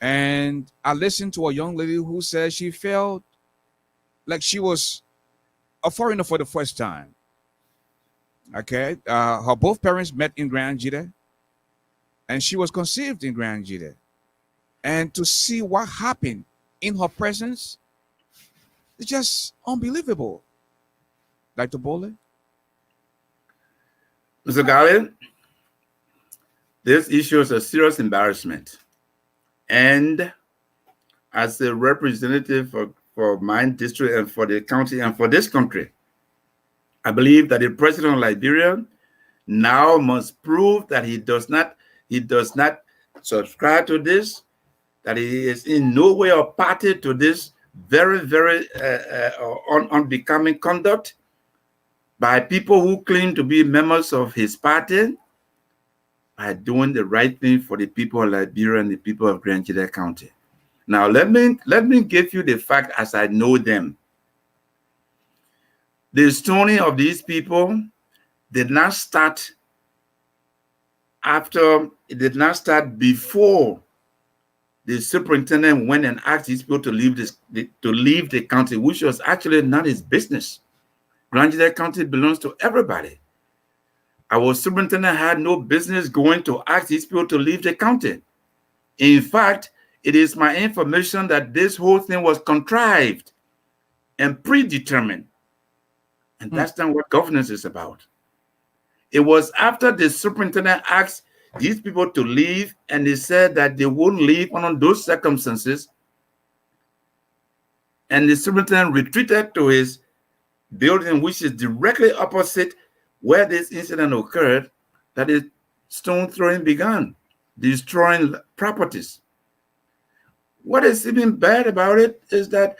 And I listened to a young lady who said she felt like she was a foreigner for the first time. Okay, her both parents met in Grand Gedeh, and she was conceived in Grand Gedeh. And to see what happened in her presence, it's just unbelievable. Dr. BOLEY? Mr. Garley, this issue is a serious embarrassment. And as a representative for my district and for the county and for this country, I believe that the president of Liberia now must prove that he does not subscribe to this, that he is in no way a party to this very, very unbecoming conduct by people who claim to be members of his party, by doing the right thing for the people of Liberia and the people of Grand GEDEH County. Now, let me give you the fact as I know them. The stoning of these people did not start before the superintendent went and asked these people to leave the county, which was actually not his business. Grand GEDEH County belongs to everybody. Our superintendent had no business going to ask these people to leave the county. In fact, it is my information that this whole thing was contrived and predetermined. And that's not what governance is about. It was after the superintendent asked these people to leave, and they said that they wouldn't leave under those circumstances. And the superintendent retreated to his building, which is directly opposite where this incident occurred, that is stone throwing began, destroying properties. What is even bad about it is that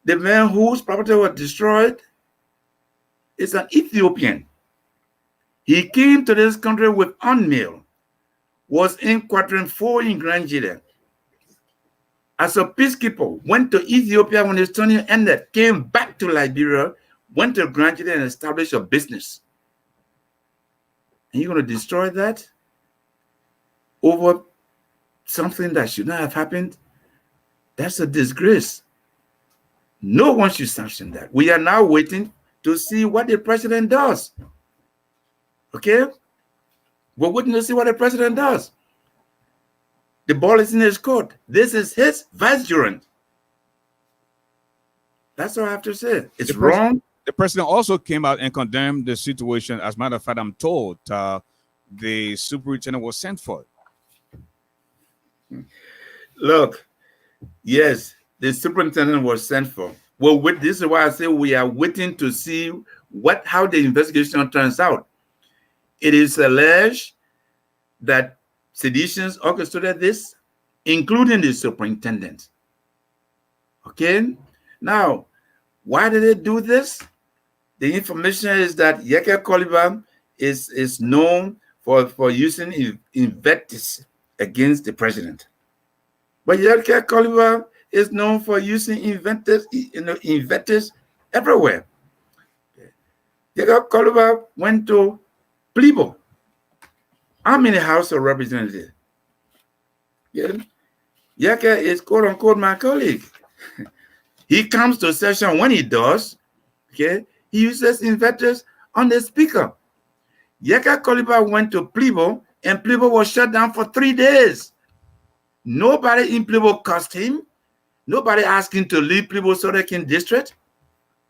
the man whose property was destroyed is an Ethiopian. He came to this country with unmail, was in Quadrant 4 in Grand GEDEH. As a peacekeeper, went to Ethiopia when his tenure ended, came back to Liberia, went to Grand GEDEH and established a business. And you're going to destroy that over something that should not have happened? That's a disgrace. No one should sanction that. We are now waiting to see what the president does. Okay? We're waiting to see what the president does. The ball is in his court. This is his vicegerent. That's all I have to say. It's wrong. The president also came out and condemned the situation. As a matter of fact, I'm told the superintendent was sent for. Look, yes, the superintendent was sent for. Well, this is why I say we are waiting to see how the investigation turns out. It is alleged that seditions orchestrated this, including the superintendent. Okay? Now, why did they do this? The information is that Yeke Koliba is known for using invectives against the president. But Yeke Koliba is known for using invectives everywhere. Yeke Koliba went to Plibo. I'm in the House of Representatives. Yeah. Yeke is quote unquote my colleague. He comes to session. When he does, okay, he uses invectives on the speaker. Yeke Koliba went to Plibo, and Plibo was shut down for 3 days. Nobody in Plibo cussed him. Nobody asked him to leave Plibo so they can district.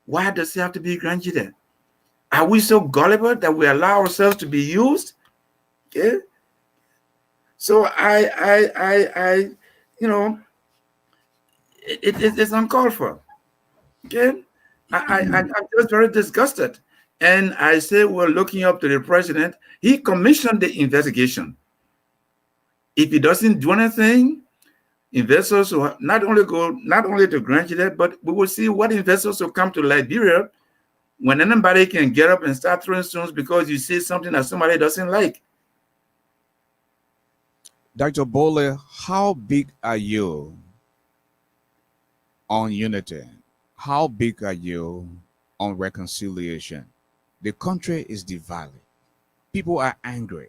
Why does he have to be Grand GEDEH? Are we so gullible that we allow ourselves to be used? Okay. So it's uncalled for. Okay. I'm just very disgusted. And I say we're looking up to the president. He commissioned the investigation. If he doesn't do anything, investors will not only to Grand GEDEH, but we will see what investors will come to Liberia when anybody can get up and start throwing stones because you see something that somebody doesn't like. Dr. Boley, how big are you on unity? How big are you on reconciliation? The country is divided. People are angry.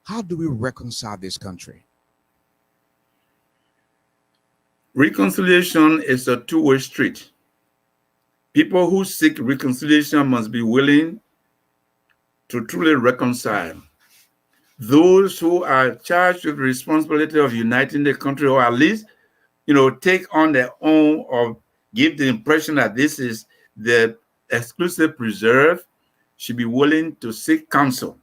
How do we reconcile this country? Reconciliation is a two-way street. People who seek reconciliation must be willing to truly reconcile. Those who are charged with the responsibility of uniting the country, or at least, take on their own or give the impression that this is the exclusive preserve, should be willing to seek counsel.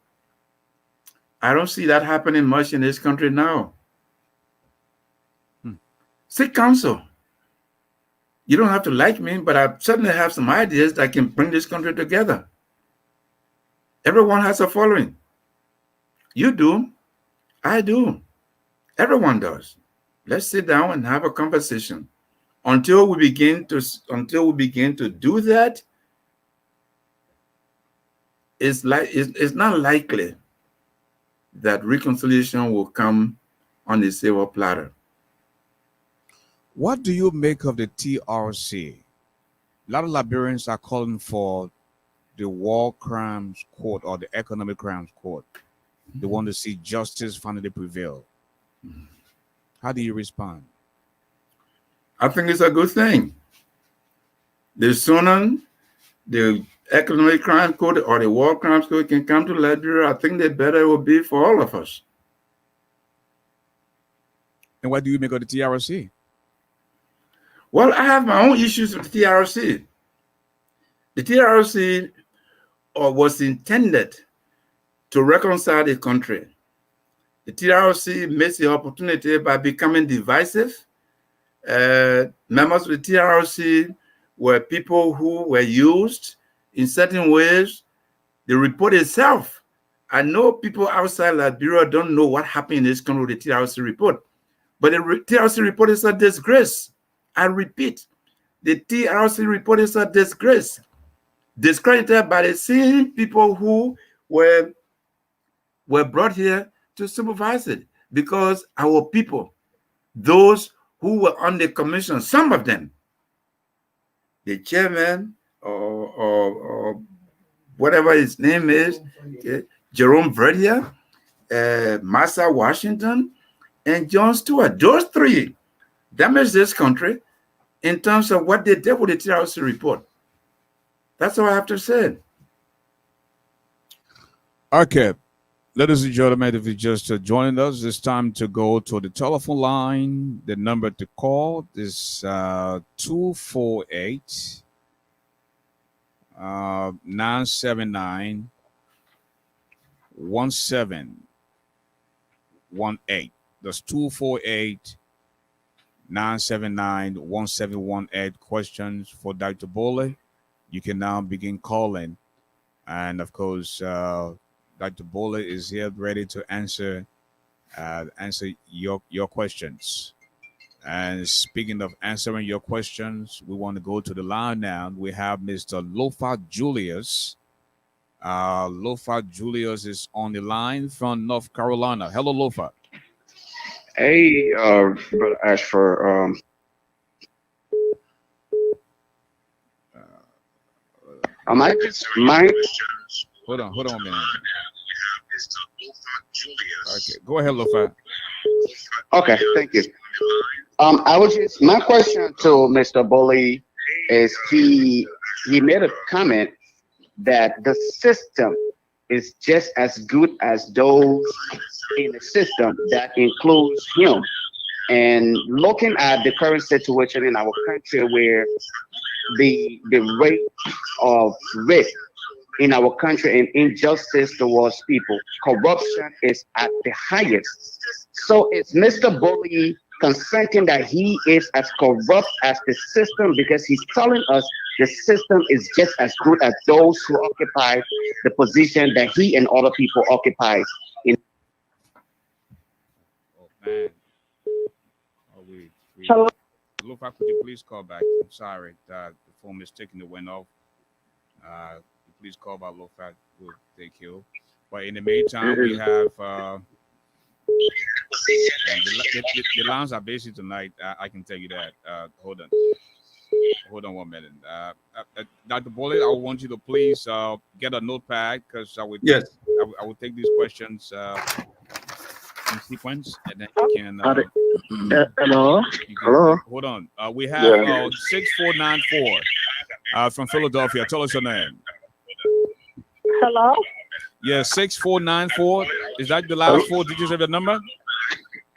I don't see that happening much in this country now. Seek counsel. You don't have to like me, but I certainly have some ideas that can bring this country together. Everyone has a following. You do. I do. Everyone does. Let's sit down and have a conversation. Until we begin to do that, it's not likely that reconciliation will come on a silver platter. What do you make of the TRC? A lot of Liberians are calling for the War Crimes Court or the Economic Crimes Court. They want to see justice finally prevail. How do you respond? I think it's a good thing. The sooner the Economic Crimes Court or the War Crimes Court can come to Liberia, I think the better it will be for all of us. And what do you make of the TRC? Well, I have my own issues with the TRC. The TRC was intended to reconcile the country. The TRC missed the opportunity by becoming divisive. Members of the TRC were people who were used in certain ways. The report itself, I know people outside Liberia don't know what happened in this country with the TRC report, but the TRC report is a disgrace. I repeat, the TRC report is a disgrace, discredited by the same people who were brought here to supervise it, because our people, those who were on the commission, some of them, the chairman or whatever his name is, Jerome Verdia, Massa Washington, and John Stewart, those three damaged this country in terms of what they did with the TRC report. That's all I have to say. Okay. Ladies and gentlemen, if you just joined us, it's time to go to the telephone line. The number to call is 248 979 1718. That's 248 979 1718. Questions for Dr. Boley. You can now begin calling. And of course, Dr. Boley is here ready to answer your questions. And speaking of answering your questions, we want to go to the line now. We have Mr. Lofa Julius. Lofa Julius is on the line from North Carolina. Hello, Lofa. Hey, Brother Ashford. My Hold on a minute. Okay, go ahead, Lofa. Okay, thank you. My question to Mr. Boley is he made a comment that the system is just as good as those in the system that includes him. And looking at the current situation in our country, where the rate of rape in our country and injustice towards people, corruption is at the highest. So is Mr. Boley consenting that he is as corrupt as the system, because he's telling us the system is just as good as those who occupy the position that he and other people occupy in. Oh man. Hello. Lofa, could you please call back? I'm sorry, the phone mistakenly went off. Please call back, Lofa. We'll take you. But in the meantime, we have the lines are busy tonight. I can tell you that. Hold on 1 minute. Dr. Boley, I want you to please get a notepad, because I will take these questions in sequence, and then you can. Hello. Hello. Hold on. We have 6494 from Philadelphia. Tell us your name. Hello. Yeah, 6494. Is that the last four digits of your number?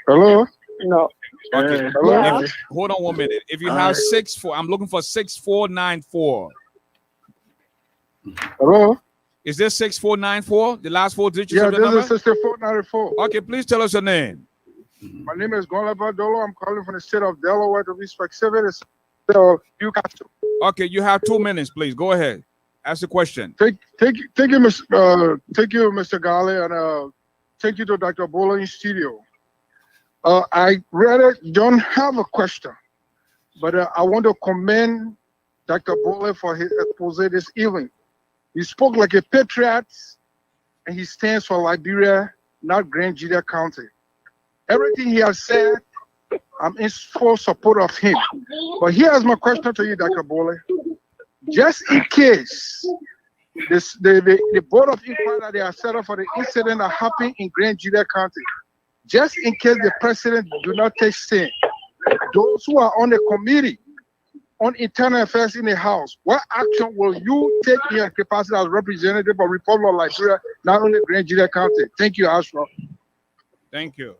Hello. No. Okay. Hello. Hold on 1 minute. If you have 64, I'm looking for 6494. Hello. Is this 6494? The last four digits of the Yeah, number? this is 6494. Okay, please tell us your name. My name is Golaba Dolo. I'm calling from the state of Delaware, to be specific. The state of Newcastle. Okay, you have 2 minutes, please. Go ahead. Ask the question. Thank you, Mr. Garley, and thank you to Dr. Boley in studio. I really don't have a question, but I want to commend Dr. Boley for his expose this evening. He spoke like a patriot, and he stands for Liberia, not Grand GEDEH County. Everything he has said, I'm in full support of him. But here's my question to you, Dr. Boley. Just in case the board of inquiry that they are set up for the incident that happened in Grand GEDEH County, just in case the president do not take stand, those who are on the committee on internal affairs in the House, what action will you take in your capacity as representative of Republic of Liberia, not only Grand GEDEH County? Thank you, ASHFORD. Thank you.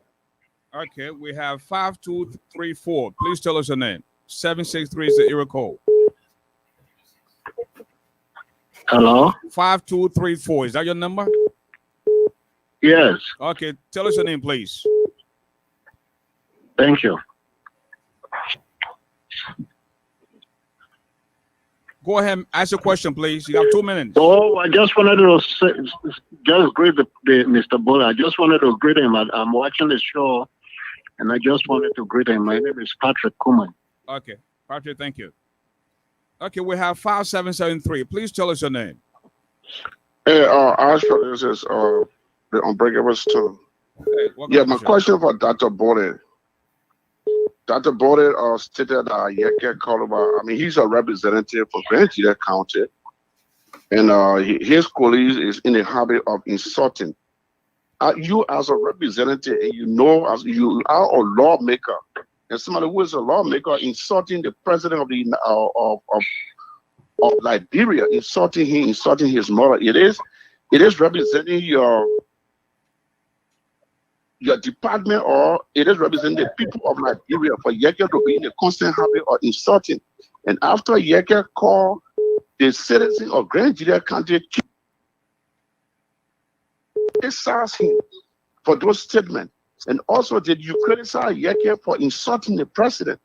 Okay, we have 5234. Please tell us your name. 763 is the area code. Hello? 5234. Is that your number? Yes. Okay, tell us your name, please. Thank you. Go ahead and ask your question, please. You have 2 minutes. Oh, I just wanted to just greet the Mr. Boley. I just wanted to greet him. I'm watching the show, and I just wanted to greet him. My name is Patrick Kuman. Okay, Patrick, thank you. Okay, we have 5773. Please tell us your name. Hey, ASHFORD, this is the Unbreakables too. Hey, Yeah, my question for Dr. Boley. Dr. Boley stated that Yeke Koluba, I mean, he's a representative for Grand GEDEH County, and his colleagues is in the habit of insulting. You as a representative, and you know, as you are a lawmaker, and somebody who is a lawmaker insulting the president of the of Liberia, insulting him, insulting his mother. It is representing your department, or it is representing the people of Liberia for Yeke to be in a constant habit of insulting. And after Yeke called the citizens of Grand GEDEH County, criticize him for those statements. And also, did you criticize Yeke for insulting the president?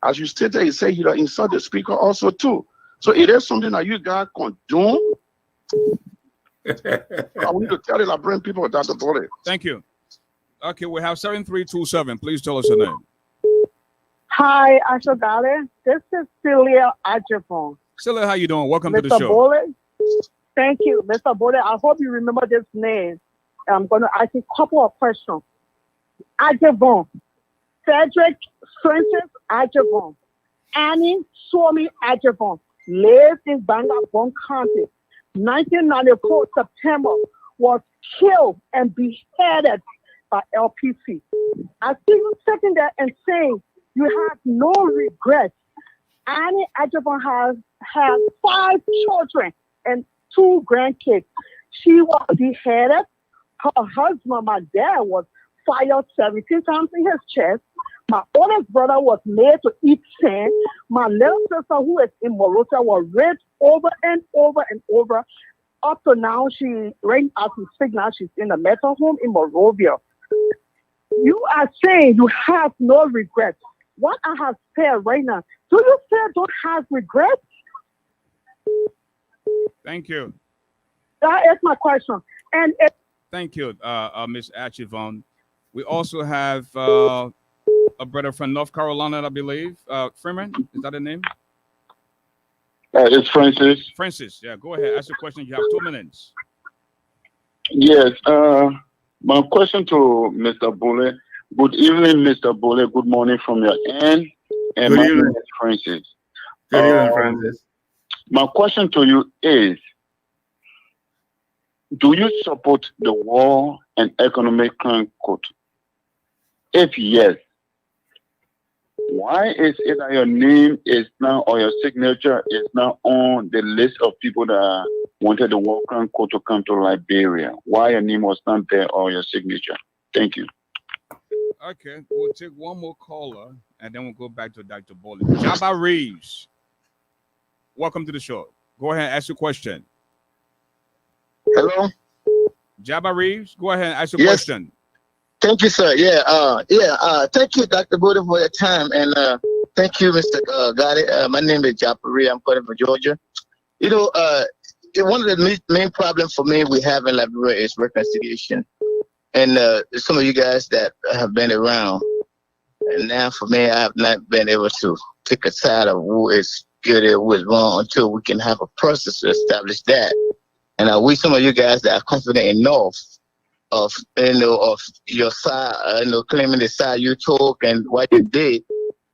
As you stated, he said you insult the speaker also too. So it is something that you guys condone. I want to tell the Liberian people that the Boley. Thank you. Okay, we have 7327. Please tell us your name. Hi, ASHFORD GARLEY. This is Celia Ajifon. Celia, how you doing? Welcome to the Mr. show. Boley, thank you. Mr. Boley, I hope you remember this name. I'm going to ask you a couple of questions. Ajifon, Cedric Francis Ajifon, Annie Swami Ajifon, lived in Bangabong County. 1994 September, was killed and beheaded by LPC. I see you sitting there and saying you have no regrets. Annie Ajifon has 5 children and 2 grandkids. She was beheaded. Her husband, my dad, was fired 17 times in his chest. My oldest brother was made to eat sand. My little sister, who is in Morocco, was raped over and over and over. Up to now, right as we speak now, she's in a mental home in Monrovia. You are saying you have no regrets. What I have said right now, do you say don't have regrets? Thank you. That is my question. And Thank you, Miss Achivon. We also have a brother from North Carolina, I believe. Freeman, is that the name? It's Francis. Francis, yeah, go ahead. Ask your question. You have 2 minutes. Yes. My question to Mr. Boley. Good evening, Mr. Boley. Good morning from your end. And Good my evening. name is Francis. Good evening, Francis. My question to you is, do you support the war and economic crime code? If yes, why is it that your name is now, or your signature is now on the list of people that wanted the war crime code to come to Liberia? Why your name was not there or your signature? Thank you. Okay, we'll take one more caller and then we'll go back to Dr. Boley. Jabba Reeves, welcome to the show. Go ahead and ask your question. Hello? Jabba Reeves, go ahead and ask your Yes. question. Thank you, sir. Thank you, Dr. Bode, for your time, and thank you, Mr. Gotti. My name is Japari. I'm calling from Georgia. You know, one of the main problems for me we have in Liberia is reconciliation, and some of you guys that have been around, and now for me, I have not been able to pick a side of who is good and who is wrong until we can have a process to establish that. And we, some of you guys that are confident enough of of your side, claiming the side you took and what you did,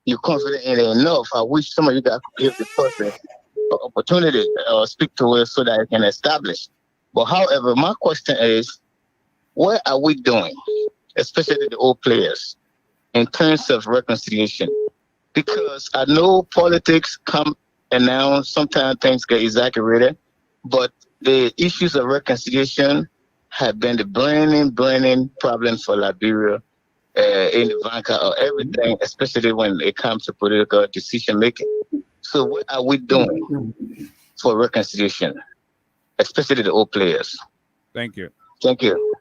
you're confident in it enough. I wish some of you guys could give the person an opportunity or speak to it so that it can establish. But however, my question is, what are we doing, especially the old players, in terms of reconciliation? Because I know politics come and now sometimes things get exaggerated, but the issues of reconciliation have been the burning problem for Liberia in the banker or everything, especially when it comes to political decision making. So what are we doing for reconciliation, especially the old players? Thank you. Thank you.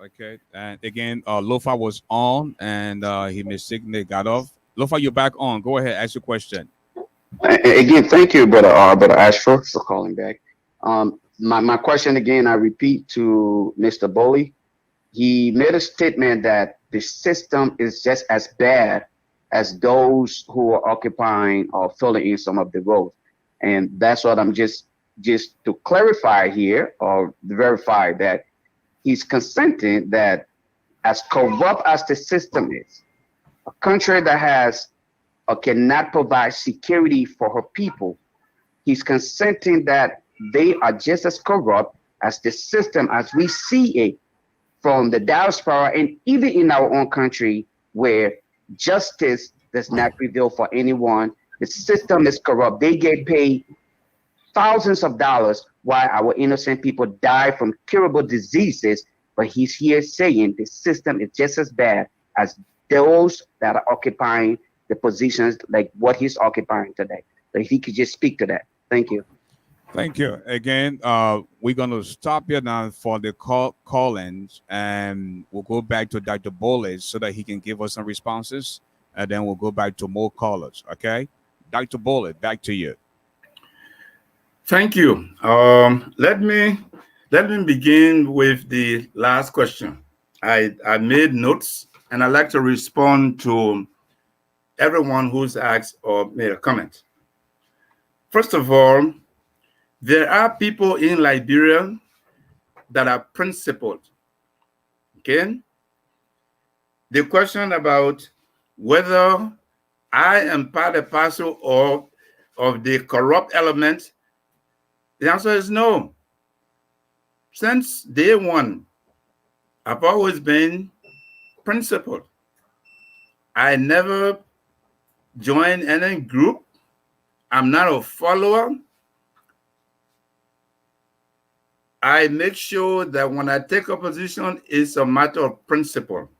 Okay, and again, Lofa was on, and he mistakenly got off. Lofa, you're back on. Go ahead, ask your question. Again, thank you, brother Ashford, for calling back. My question again, I repeat to Mr. Boley. He made a statement that the system is just as bad as those who are occupying or filling in some of the roles, and that's what I'm just to clarify here or verify that he's consenting that as corrupt as the system is, a country that has or cannot provide security for her people, he's consenting that they are just as corrupt as the system as we see it from the diaspora and even in our own country where justice does not prevail for anyone. The system is corrupt. They get paid thousands of dollars while our innocent people die from curable diseases. But he's here saying the system is just as bad as those that are occupying the positions like what he's occupying today. So if he could just speak to that. Thank you. Thank you. Again, we're going to stop here now for the call-ins, and we'll go back to Dr. Boley so that he can give us some responses, and then we'll go back to more callers, okay? Dr. Boley, back to you. Thank you. Let me begin with the last question. I made notes, and I'd like to respond to everyone who's asked or made a comment. First of all, there are people in Liberia that are principled. Okay? The question about whether I am part and parcel of the corrupt element, the answer is no. Since day one, I've always been principled. I never joined any group. I'm not a follower. I make sure that when I take a position, it's a matter of principle.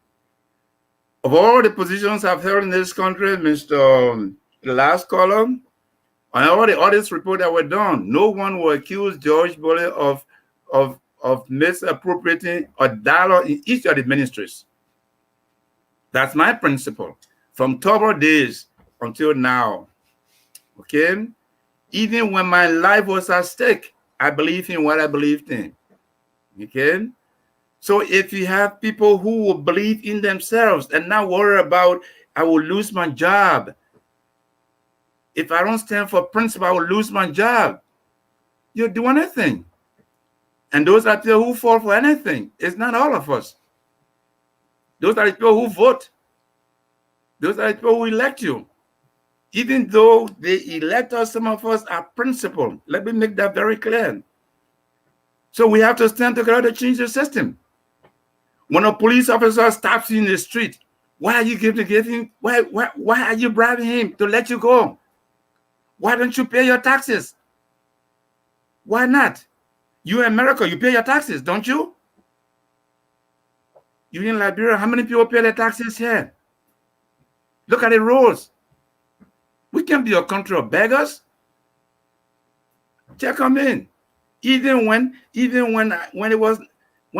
Of all the positions I've held in this country, the last caller, on all the audits report that were done, no one will accuse George Boley of misappropriating a dollar in each of the ministries. That's my principle from Tober days until now. Okay? Even when my life was at stake, I believe in what I believed in. Okay? So if you have people who will believe in themselves and not worry about, I will lose my job. If I don't stand for principle, I will lose my job. You'll do anything. And those are people who fall for anything. It's not all of us. Those are the people who vote. Those are the people who elect you. Even though they elect us, some of us are principled. Let me make that very clear. So we have to stand together to change the system. When a police officer stops you in the street, why are you why are you bribing him to let you go? Why don't you pay your taxes? Why not? You in America, you pay your taxes, don't you? You in Liberia, how many people pay their taxes here? Look at the roads. We can't be a country of beggars. Check them in. Even when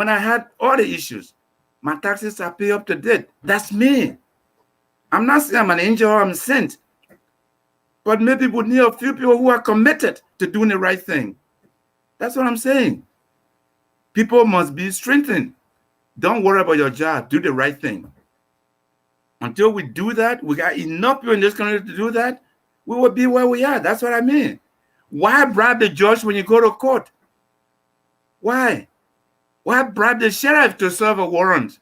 I had all the issues, My taxes are paid up to date. That's me. I'm not saying I'm an angel or I'm sent, but maybe we need a few people who are committed to doing the right thing. That's what I'm saying. People must be strengthened. Don't worry about your job. Do the right thing. Until we do that, we got enough people in this country to do that, we will be where we are. That's what I mean. Why bribe the judge when you go to court? Why? Why bribe the sheriff to serve a warrant?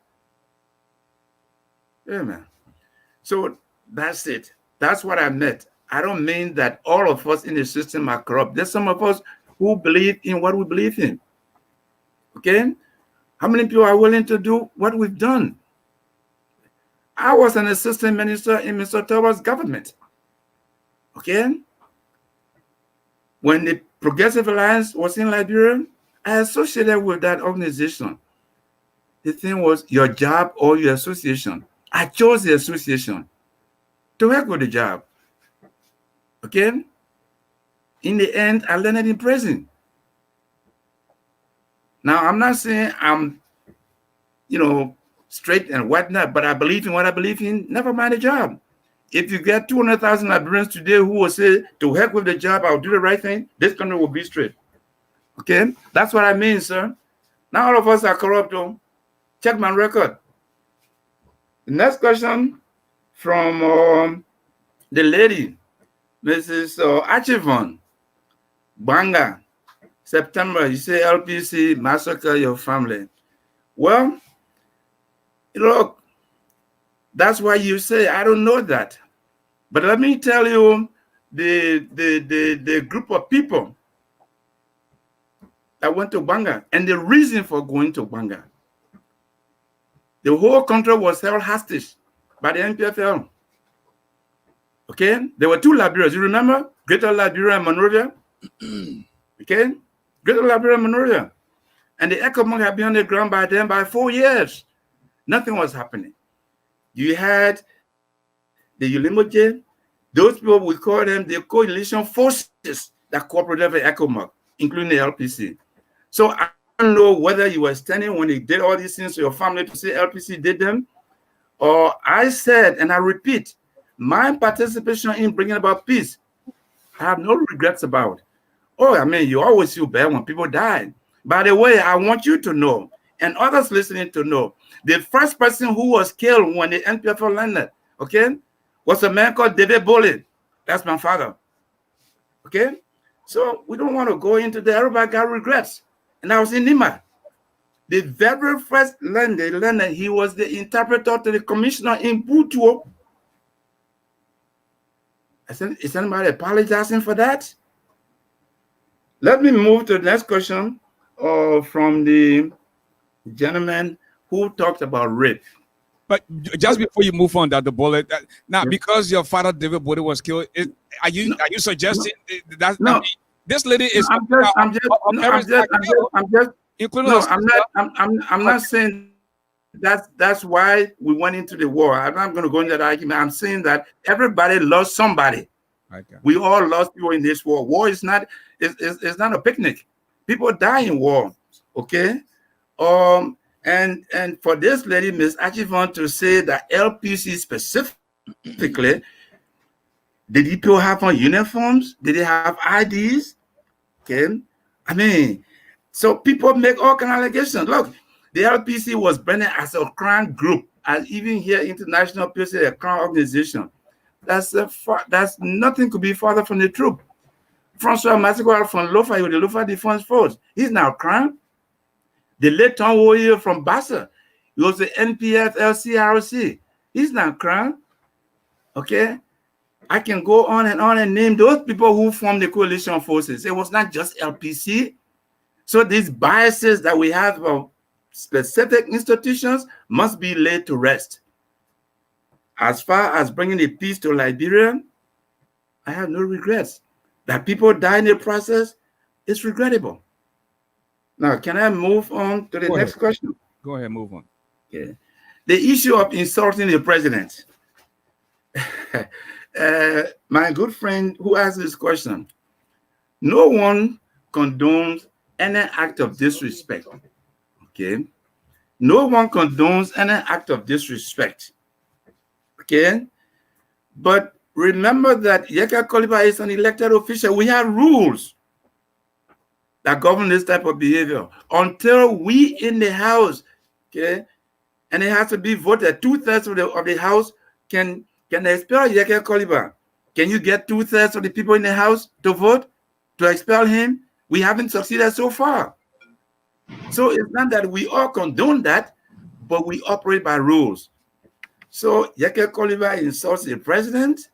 Yeah, man. So that's it. That's what I meant. I don't mean that all of us in the system are corrupt. There's some of us who believe in what we believe in. Okay? How many people are willing to do what we've done? I was an assistant minister in Mr. Tower's government. Okay? When the Progressive Alliance was in Liberia, I associated with that organization. The thing was your job or your association. I chose the association to work with the job. Okay? In the end, I landed in prison. Now, I'm not saying I'm, straight and whatnot, but I believe in what I believe in. Never mind the job. If you get 200,000 Liberians today who will say, to heck with the job, I'll do the right thing, this country will be straight. Okay? That's what I mean, sir. Now all of us are corrupt, though. Check my record. The next question from the lady, Mrs. ASHFORD Banga. September, you say LPC massacre your family. Well, look, that's why you say, I don't know that. But let me tell you the group of people that went to Banga and the reason for going to Banga. The whole country was held hostage by the NPFL. Okay? There were two Liberias. You remember? Greater Liberia and Monrovia? Okay? Greater Liberia and Monrovia. And the ECOMOG had been on the ground by then by 4 years. Nothing was happening. You had the Ulimoje. Those people, we call them the coalition forces that cooperated with ECOMOG, including the LPC. So I don't know whether you were standing when they did all these things to your family to say LPC did them, or I said, and I repeat, my participation in bringing about peace, I have no regrets about. Oh, I mean, you always feel bad when people die. By the way, I want you to know, and others listening to know, the first person who was killed when the NPFL landed, okay, was a man called David BOLEY. That's my father. Okay? So we don't want to go into the everybody got regrets. And I was in Nima. The very first landed, he was the interpreter to the commissioner in Butuo. I said, is anybody apologizing for that? Let me move to the next question from the gentleman who talked about rape. But just before you move on, Dr. BOLEY, now because your father David BOLEY was killed, are you suggesting that? No, I mean, this lady is. I'm not saying that's why we went into the war. I'm not going to go into that argument. I'm saying that everybody lost somebody. Okay. We all lost people in this war. War is not it's not a picnic. People die in war. Okay. And for this lady, Ms. ASHFORD, to say that LPC specifically, did people have on uniforms? Did they have IDs? Okay. I mean, so people make all kind of allegations. Look, the LPC was branded as a crime group, and even here, international people say a crime organization. That's nothing could be farther from the truth. Francois Massacre from Lofa, with the Lofa Defense Force, he's now a crime. The late Tom Warrior from Bassa, he was the NPF LCRC. He's not a crime. Okay. I can go on and name those people who formed the coalition forces. It was not just LPC. So these biases that we have of specific institutions must be laid to rest. As far as bringing the peace to Liberia, I have no regrets. That people die in the process is regrettable. Now, can I move on to the next question? Go ahead, move on. Okay. The issue of insulting the president. My good friend who asked this question, no one condones any act of disrespect. Okay. No one condones any act of disrespect. Okay? But remember that Yeka Koliba is an elected official. We have rules that govern this type of behavior. Until we in the House, okay, and it has to be voted, 2/3 of the House can expel Yeka Koliba. Can you get 2/3 of the people in the House to vote to expel him? We haven't succeeded so far. So it's not that we all condone that, but we operate by rules. So Yeke Koliba insults the president.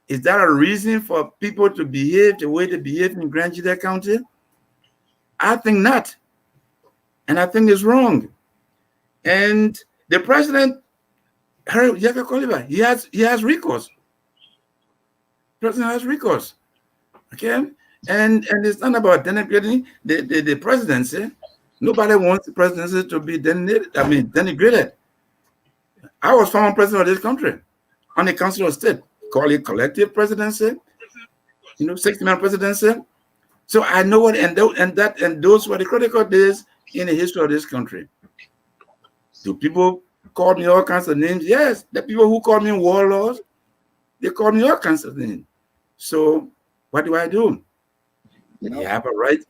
Is that a reason for people to behave the way they behave in Grand GEDEH County? I think not. And I think it's wrong. And the president, Yeke Koliba, he has recourse. The president has recourse. Okay? And it's not about denigrating the presidency. Nobody wants the presidency to be denigrated. I was former president of this country on the Council of State, call it collective presidency, 60-man presidency. So I know what, and those were the critical days in the history of this country. Do people call me all kinds of names? Yes, the people who call me warlords, they call me all kinds of names. So what do? You have a right.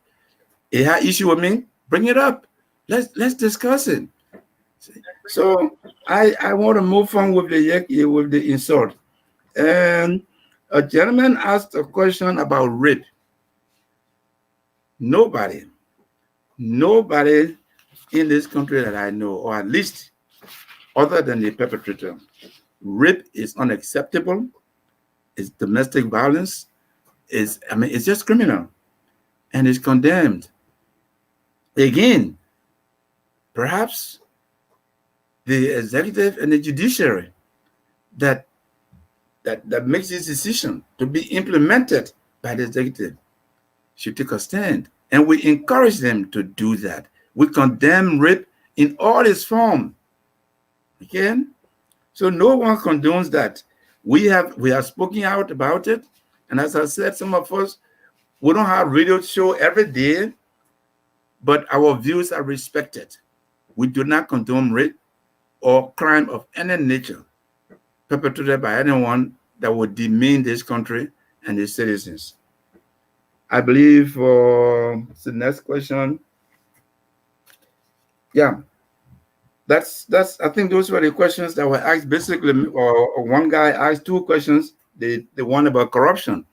You have issue with me, bring it up. Let's discuss it. So I want to move on with the insult. And a gentleman asked a question about rape. Nobody in this country that I know, or at least other than the perpetrator, rape is unacceptable. It's domestic violence. It's just criminal, and it's condemned. Again, perhaps the executive and the judiciary that makes this decision to be implemented by the executive should take a stand. And we encourage them to do that. We condemn rape in all its form. Again, so no one condones that. We have spoken out about it. And as I said, some of us, we don't have radio show every day, but our views are respected. We do not condone rape or crime of any nature perpetrated by anyone that would demean this country and its citizens. I believe the next question. Yeah, that's. I think those were the questions that were asked. Basically, or one guy asked two questions. The one about corruption,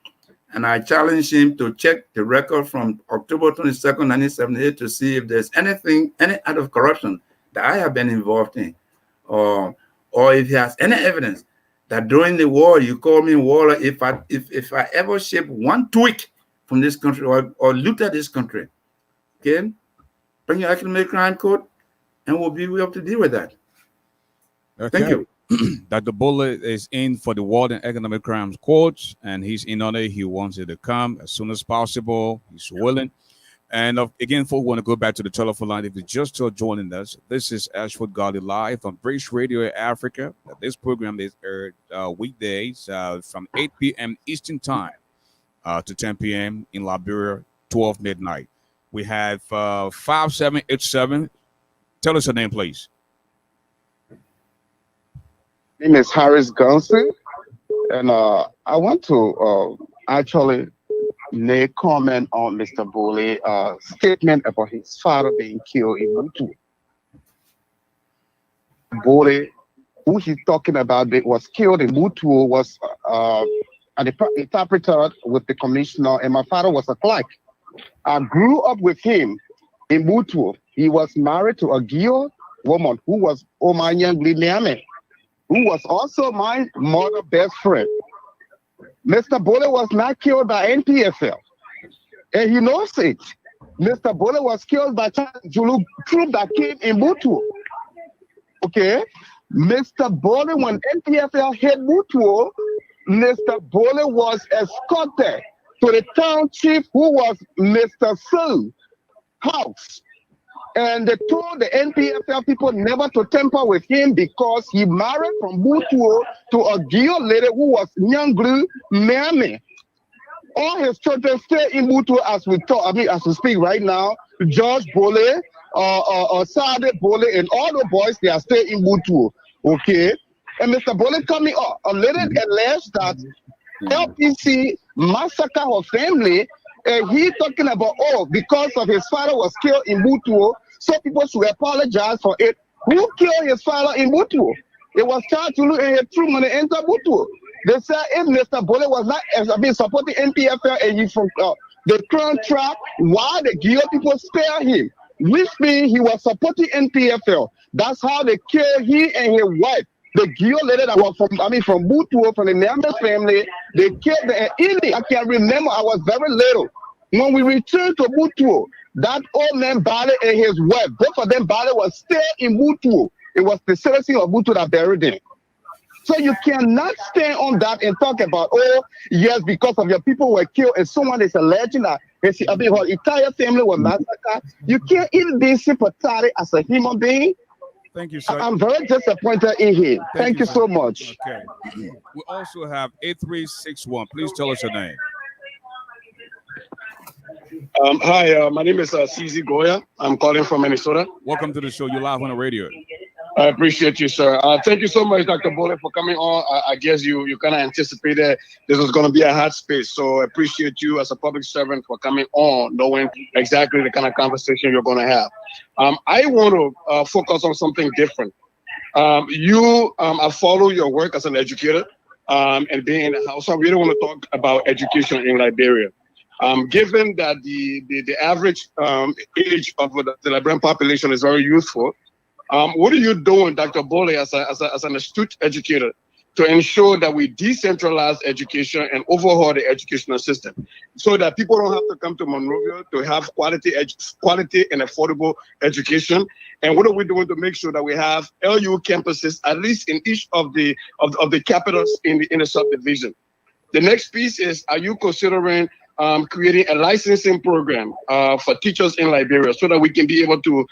and I challenged him to check the record from October 22nd, 1978 to see if there's any act of corruption that I have been involved in, or if he has any evidence that during the war you call me warlord if I ever ship one tweak from this country or looted this country. Okay, bring your economic crime code, and we'll be able to deal with that. Okay. Thank you. Dr. BOLEY is in for the World and Economic Crimes Court, and he's in on it. He wants it to come as soon as possible. He's willing. And again, folks, want to go back to the telephone line. If you're just still joining us, this is ASHFORD GARLEY live on British Radio Africa. This program is aired weekdays from 8 p.m. Eastern Time to 10 p.m. in Liberia, 12 midnight. We have 5787. Tell us your name, please. My name is Harris Gunson, and I want to actually make comment on Mr. BOLEY's statement about his father being killed in Mutu. BOLEY, who he's talking about, was killed in Mutu, was an interpreter with the commissioner, and my father was a clerk. I grew up with him in Mutu. He was married to a Gio woman who was Omanyan Glineame, who was also my mother's best friend. Mr. BOLEY was not killed by NPFL, and he knows it. Mr. BOLEY was killed by Zulu troop that came in Mutu. Okay? Mr. BOLEY, when NPFL hit Mutu, Mr. BOLEY was escorted to the town chief, who was Mr. Su's house. And they told the NPFL people never to tamper with him because he married from Mutu to a Gio lady who was Nyanglu Miami. All his children stay in Mutu as we talk. As we speak right now. George BOLEY, Sade, Boley, and all the boys, they are still in Butu. Okay? And Mr. Boley coming up, alleged that LPC massacre her family, and he talking about, oh, because of his father was killed in Butu, so people should apologize for it. Who killed his father in Butu? It was Charles Tulu and his true money enter Butu. They said if Mr. Boley was not supporting NPFL and he from the contract, why the Gio people spare him? Which means he was supporting NPFL. That's how they killed he and his wife. The Gio lady that was from Butu, from the Nambas family, they killed them. I can remember, I was very little. When we returned to Butu, that old man Bale and his wife, both of them Bale was still in Butu. It was the citizen of Butu that buried them. So you cannot stand on that and talk about, oh, yes, because of your people were killed and someone is alleging that her entire family was massacred. You can't even be sympathetic as a human being. Thank you, sir. I'm very disappointed in him. Thank you so much. Okay. We also have 8361. Please tell us your name. Hi, my name is CZ Goya. I'm calling from Minnesota. Welcome to the show. You're live on the radio. I appreciate you, sir. Thank you so much, Dr. Boley, for coming on. I guess you kind of anticipated this was going to be a hot space. So I appreciate you as a public servant for coming on, knowing exactly the kind of conversation you're going to have. I want to focus on something different. I follow your work as an educator and being in the house. I really want to talk about education in Liberia. Given that the average age of the Liberian population is very youthful, what are you doing, Dr. Boley, as an astute educator, to ensure that we decentralize education and overhaul the educational system so that people don't have to come to Monrovia to have quality and affordable education? And what are we doing to make sure that we have LU campuses, at least in each of the capitals in the subdivision? The next piece is, are you considering creating a licensing program for teachers in Liberia so that we can be able to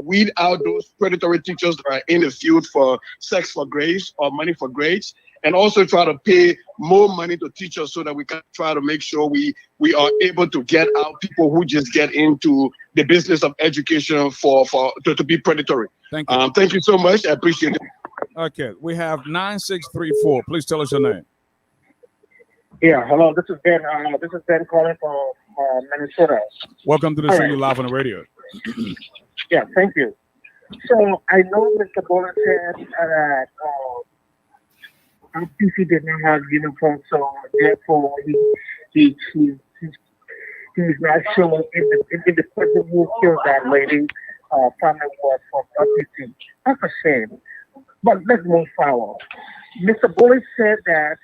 weed out those predatory teachers that are in the field for sex for grades or money for grades, and also try to pay more money to teachers so that we can try to make sure we are able to get out people who just get into the business of education to be predatory. Thank you. Thank you so much. I appreciate it. Okay, we have 9634. Please tell us your name. Yeah, hello. This is Ben. This is Ben calling from Minnesota. Welcome to the show. You're live on the radio. Yeah, thank you. So I know Mr. Boley said that PC did not have uniform, so therefore he's not showing in the person who killed that lady. Family was from PC. That's a shame. But let's move forward. Mr. Boley said that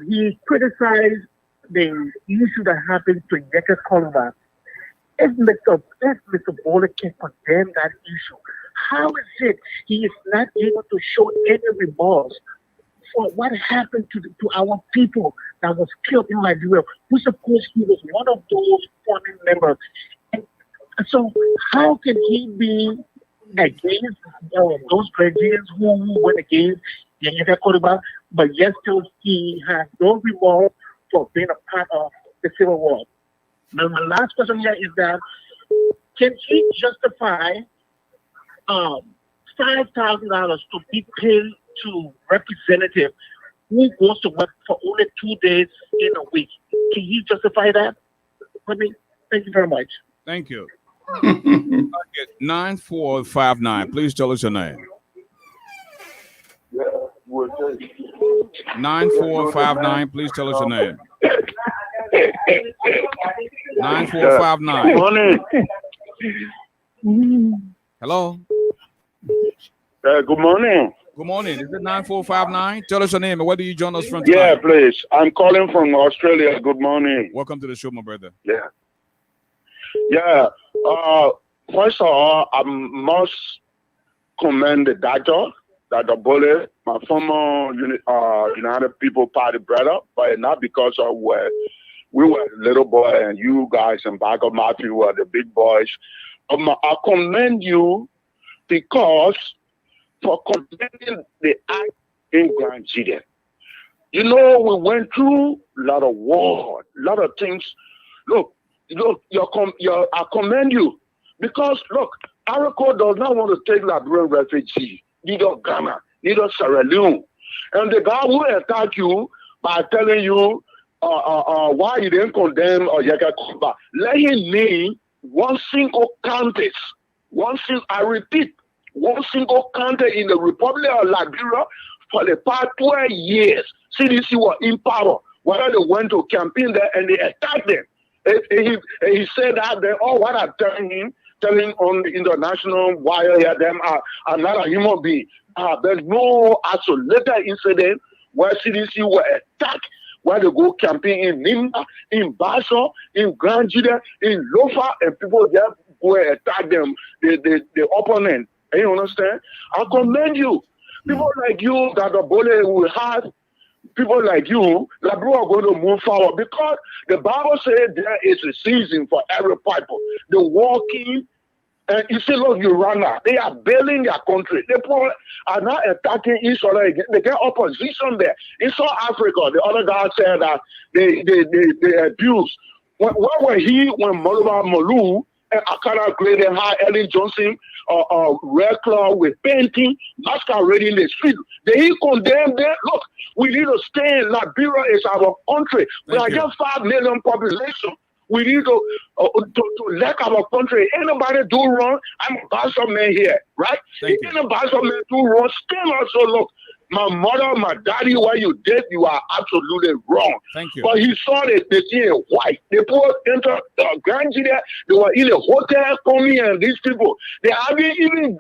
he criticized the issue that happened to Yeke Koluba. If Mr. Boley can condemn that issue, how is it he is not able to show any remorse for what happened to our people that was killed in Liberia? We suppose he was one of those family members. And so how can he be against those Nigerians who went against Yeke Koluba, but yet still he has no remorse for being a part of the Civil War? Now, my last question here is that, can he justify $5,000 to be paid to representative who goes to work for only 2 days in a week? Can he justify that? Thank you very much. Thank you. 9459. Please tell us your name. 9459. Please tell us your name. 9459. Morning. Hello. Good morning. Good morning. Is it 9459? Tell us your name and where do you join us from tonight? Yeah, please. I'm calling from Australia. Good morning. Welcome to the show, my brother. Yeah. Yeah. First of all, I must commend the Dr. Boley, my former United People Party brother, but not because of we were little boy and you guys and Bago Matthew were the big boys. I commend you because for condemning the act in Grand GEDEH. You know, we went through a lot of war, a lot of things. Look, look, I commend you because look, Araco does not want to take Liberian refugee, neither Ghana, neither Sierra Leone, and the guy who attack you by telling you why you didn't condemn Yeka Kumba, let him name one single county. I repeat, one single county in the Republic of Liberia for the past 12 years. CDC was in power. Whether they went to campaign there and they attacked them. He said that they all what I'm telling on the international wire here, them are not a human being. There's no isolated incident where CDC were attacked, where they go campaign in Nimba, in Basso, in Grand GEDEH, in Lofa, and people just go and attack them, the opponent. You understand? I commend you. People like you that the BOLEY will have, people like you, Liberia are going to move forward because the Bible says there is a season for every people. The walking, and you see, look, Uganda, they are bailing their country. They are not attacking each other again. They get opposition there. In South Africa, the other guy said that they abuse. Where were he when Moluba Molu and Akara graded high Ellen Johnson Red Claw with painting, masquerading the street? They condemn them. Look, we need to stay in Liberia is our country. We are just 5 million population. We need to let our country. Anybody do wrong, I'm a bastard man here, right? If any bastard man do wrong, stand up. So look, my mother, my daddy, what you did, you are absolutely wrong. Thank you. But he saw the thing in white. They put into Grand GEDEH. They were in a hotel coming, and these people, they haven't even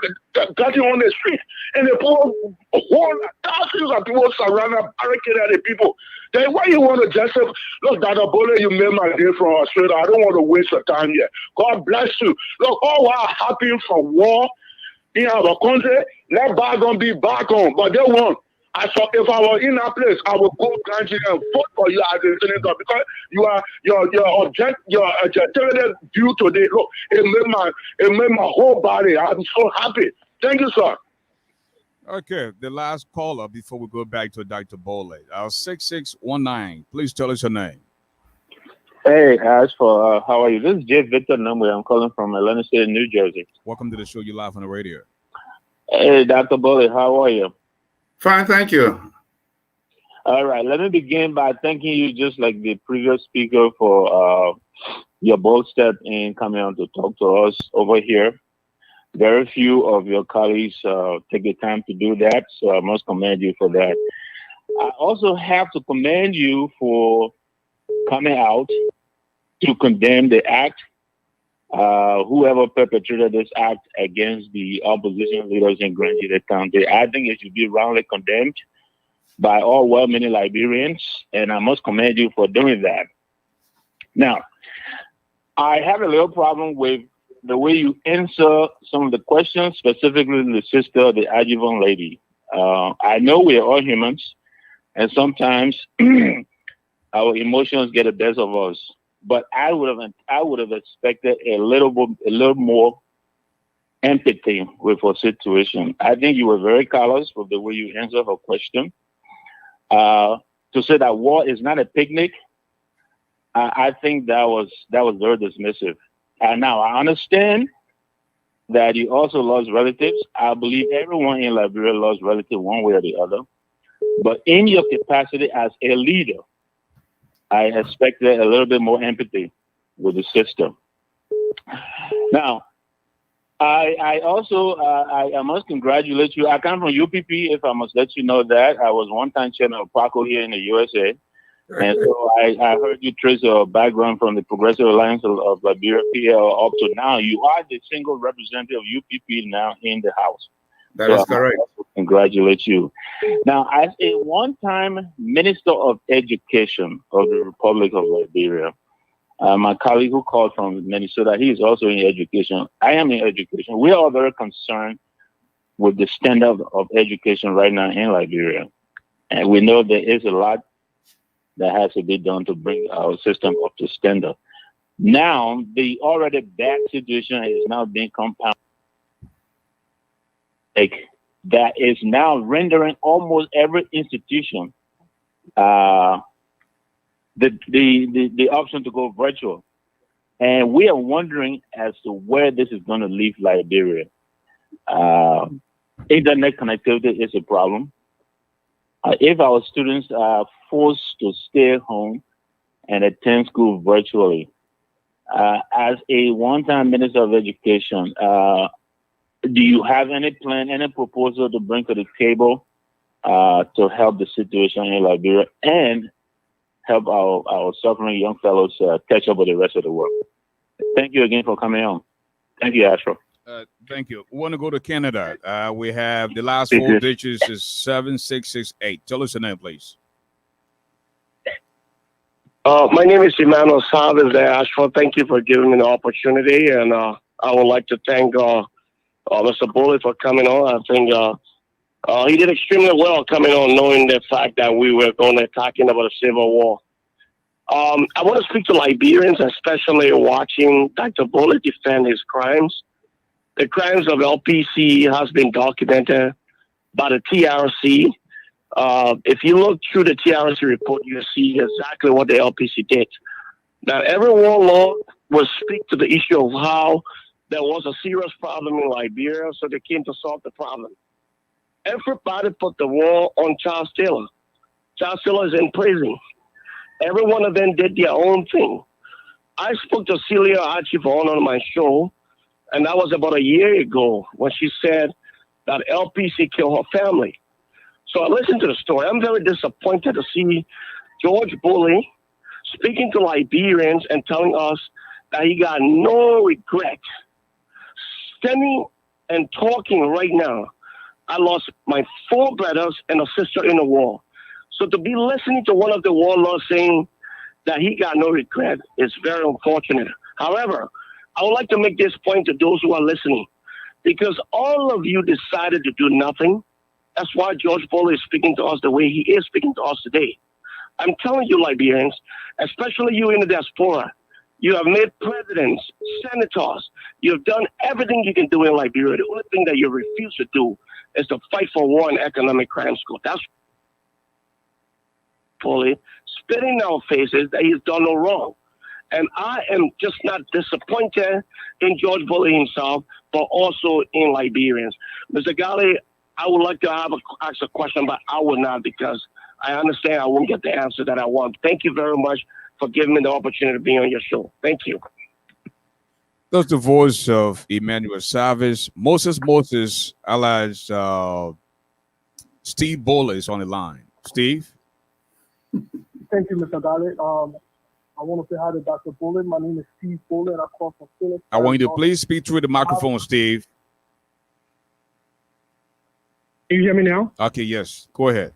gotten on the street. And they put a whole thousands of people surrounded, barricaded the people. Then why you want to just say, look, Dr. BOLEY, you made my day from Australia. I don't want to waste your time here. God bless you. Look, all what happened from war in our country, let bygone be bygone. But they won't. If I was in that place, I would go Grand GEDEH and vote for you as a senator because you are your objective view today. Look, it made my whole body. I'm so happy. Thank you, sir. Okay, the last caller before we go back to Dr. BOLEY. 6619. Please tell us your name. Hey, ASHFORD, how are you? This is J. Victor Numwe. I'm calling from Atlantic City, New Jersey. Welcome to the show. You're live on the radio. Hey, Dr. BOLEY, how are you? Fine, thank you. All right, let me begin by thanking you, just like the previous speaker, for your bold step in coming on to talk to us over here. Very few of your colleagues take the time to do that, so I must commend you for that. I also have to commend you for coming out to condemn the act. Whoever perpetrated this act against the opposition leaders in Grand GEDEH County, I think it should be roundly condemned by all well-meaning Liberians, and I must commend you for doing that. Now, I have a little problem with the way you answer some of the questions, specifically the sister, the adjuvant lady. I know we are all humans, and sometimes our emotions get the best of us. But I would have expected a little more empathy with her situation. I think you were very callous with the way you answered her question. To say that war is not a picnic, I think that was very dismissive. And now I understand that you also lost relatives. I believe everyone in Liberia lost relatives one way or the other. But in your capacity as a leader, I expected a little bit more empathy with the system. Now, I also must congratulate you. I come from UPP, if I must let you know that. I was one time chairman of PACO here in the USA. And so I heard you trace your background from the Progressive Alliance of Liberia PL up to now. You are the single representative of UPP now in the House. That is correct. Congratulate you. Now, as a one-time Minister of Education of the Republic of Liberia, my colleague who called from Minnesota, he is also in education. I am in education. We are very concerned with the standard of education right now in Liberia. And we know there is a lot that has to be done to bring our system up to standard. Now, the already bad situation is now being compounded. That is now rendering almost every institution the option to go virtual. And we are wondering as to where this is going to leave Liberia. Internet connectivity is a problem. If our students are forced to stay home and attend school virtually, as a one-time Minister of Education, do you have any plan, any proposal to bring to the table to help the situation in Liberia and help our suffering young fellows catch up with the rest of the world? Thank you again for coming on. Thank you, Astro. Thank you. We want to go to Canada. We have the last four digits is 7668. Tell us your name, please. My name is Emmanuel Chavez there, Ashford. Thank you for giving me the opportunity. And I would like to thank Mr. Boley for coming on. I think he did extremely well coming on, knowing the fact that we were going to talking about a civil war. I want to speak to Liberians, especially watching Dr. Boley defend his crimes. The crimes of LPC has been documented by the TRC. If you look through the TRC report, you see exactly what the LPC did. Now, every warlord will speak to the issue of how there was a serious problem in Liberia, so they came to solve the problem. Everybody put the war on Charles Taylor. Charles Taylor is in prison. Every one of them did their own thing. I spoke to Celia Archivon on my show, and that was about a year ago when she said that LPC killed her family. So I listened to the story. I'm very disappointed to see George Boley speaking to Liberians and telling us that he got no regret. Standing and talking right now, I lost my 4 brothers and a sister in the war. So to be listening to one of the warlords saying that he got no regret is very unfortunate. However, I would like to make this point to those who are listening, because all of you decided to do nothing. That's why George Boley is speaking to us the way he is speaking to us today. I'm telling you, Liberians, especially you in the diaspora, you have made presidents, senators. You've done everything you can do in Liberia. The only thing that you refuse to do is to fight for war and economic crime squad. That's Boley spitting in our faces that he's done no wrong. And I am just not disappointed in George Boley himself, but also in Liberians. Mr. Garley, I would like to ask a question, but I will not, because I understand I won't get the answer that I want. Thank you very much for giving me the opportunity to be on your show. Thank you. That's the voice of Emmanuel Chavez. Moses, allies Steve Boley is on the line. Steve? Thank you, Mr. Garley. I want to say hi to Dr. Boley. My name is Steve Boley, and I call from Phoenix. I want you to please speak through the microphone, Steve. Can you hear me now? Okay, yes. Go ahead.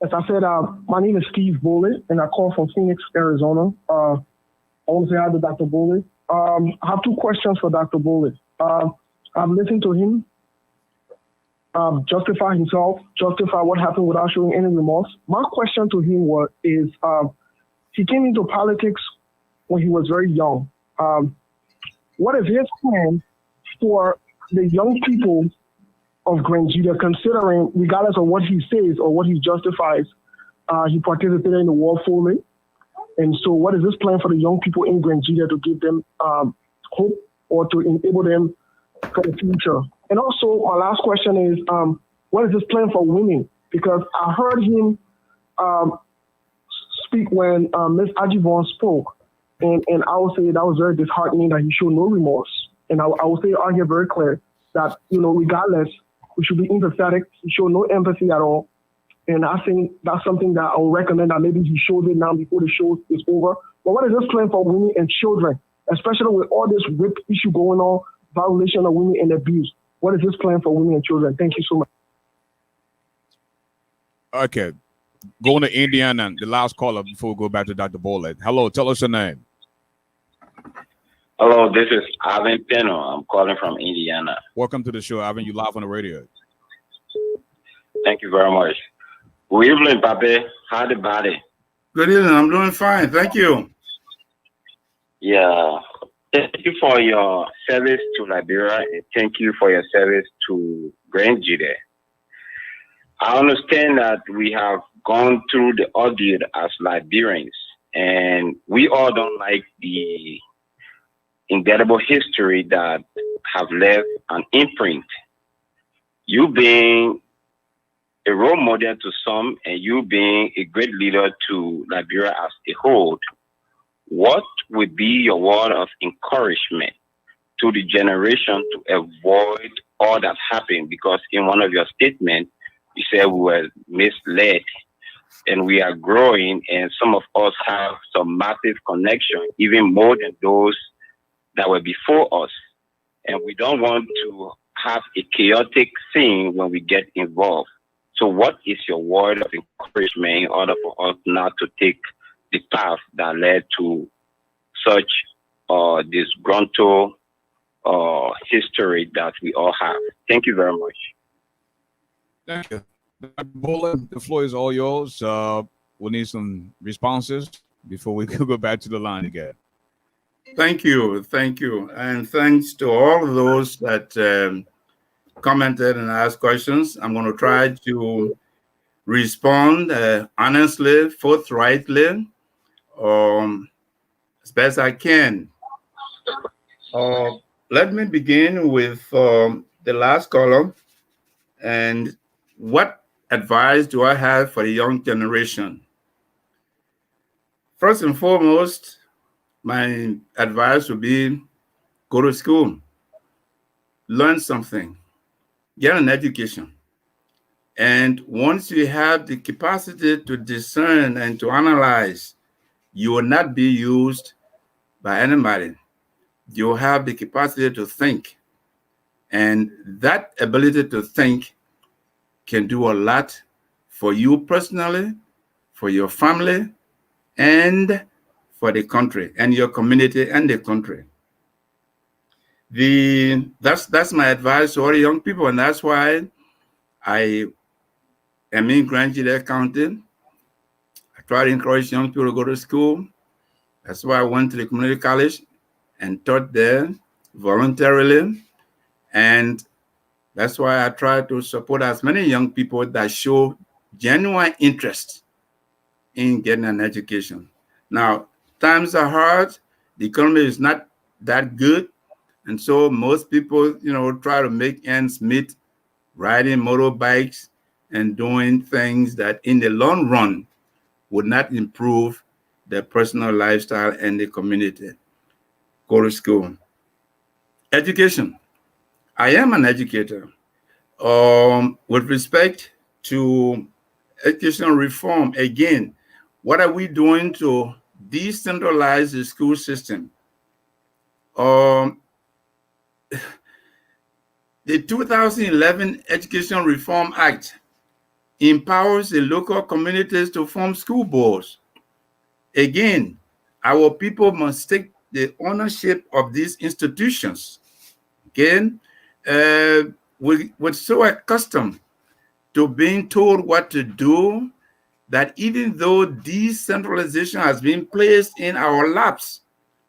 As I said, my name is Steve Boley, and I call from Phoenix, Arizona. I want to say hi to Dr. Boley. I have 2 questions for Dr. Boley. I've listened to him justify himself, justify what happened without showing any remorse. My question to him is he came into politics when he was very young. What is his plan for the young people of Grand GEDEH, considering, regardless of what he says or what he justifies, he participated in the war fully? And so what is his plan for the young people in Grand GEDEH to give them hope or to enable them for the future? And also, my last question is, what is his plan for women? Because I heard him speak when Ms. Ajivon spoke, and I would say that was very disheartening that he showed no remorse. And I would say out here very clear that, regardless, we should be empathetic. He showed no empathy at all. And I think that's something that I would recommend that maybe he shows it now before the show is over. But what is his plan for women and children, especially with all this rape issue going on, violation of women and abuse? What is his plan for women and children? Thank you so much. Okay. Going to Indiana, the last caller before we go back to Dr. Boley. Hello, tell us your name. Hello, this is Alvin Peno. I'm calling from Indiana. Welcome to the show, Alvin. You live on the radio. Thank you very much. Good evening, Pape. How's the body? Good evening. I'm doing fine. Thank you. Yeah. Thank you for your service to Liberia, and thank you for your service to Grand GEDEH. I understand that we have gone through the ordeal as Liberians, And we all don't like the indelible history that have left an imprint. You being a role model to some and you being a great leader to Liberia as a whole, what would be your word of encouragement to the generation to avoid all that happened? Because in one of your statements, you said we were misled and we are growing, and some of us have some massive connection, even more than those that were before us. And we don't want to have a chaotic scene when we get involved. So what is your word of encouragement in order for us not to take the path that led to such disgruntled history that we all have? Thank you very much. Thank you. Dr. Bowley, the floor is all yours. We'll need some responses before we go back to the line again. Thank you. Thank you. And thanks to all of those that commented and asked questions. I'm going to try to respond honestly, forthrightly, as best I can. Let me begin with the last column. And what advice do I have for the young generation? First and foremost, my advice would be go to school, learn something, get an education. And once you have the capacity to discern and to analyze, you will not be used by anybody. You have the capacity to think. And that ability to think can do a lot for you personally, for your family, and for the country, and your community and the country. That's my advice to all the young people, and that's why I am in Grand GEDEH County. I try to encourage young people to go to school. That's why I went to the community college and taught there voluntarily. And that's why I try to support as many young people that show genuine interest in getting an education. Now, times are hard. The economy is not that good. And so most people, try to make ends meet, riding motorbikes and doing things that in the long run would not improve their personal lifestyle and the community. Go to school. Education. I am an educator. With respect to educational reform, again, what are we doing to decentralize the school system? The 2011 Education Reform Act empowers the local communities to form school boards. Again, our people must take the ownership of these institutions. Again, we're so accustomed to being told what to do that even though decentralization has been placed in our laps,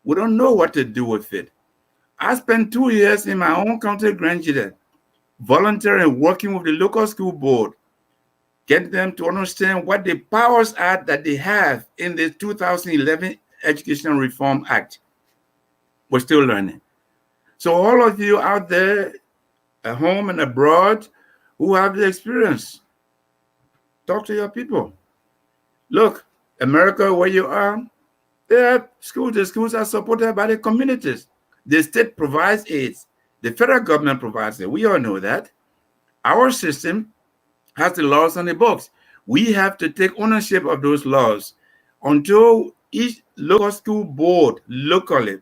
we don't know what to do with it. I spent 2 years in my own county, Grand GEDEH, volunteering, working with the local school board, get them to understand what the powers are that they have in the 2011 Education Reform Act. We're still learning. So all of you out there at home and abroad who have the experience, talk to your people. Look, America, where you are, the schools are supported by the communities. The state provides aids. The federal government provides it. We all know that. Our system has the laws on the books. We have to take ownership of those laws until each local school board locally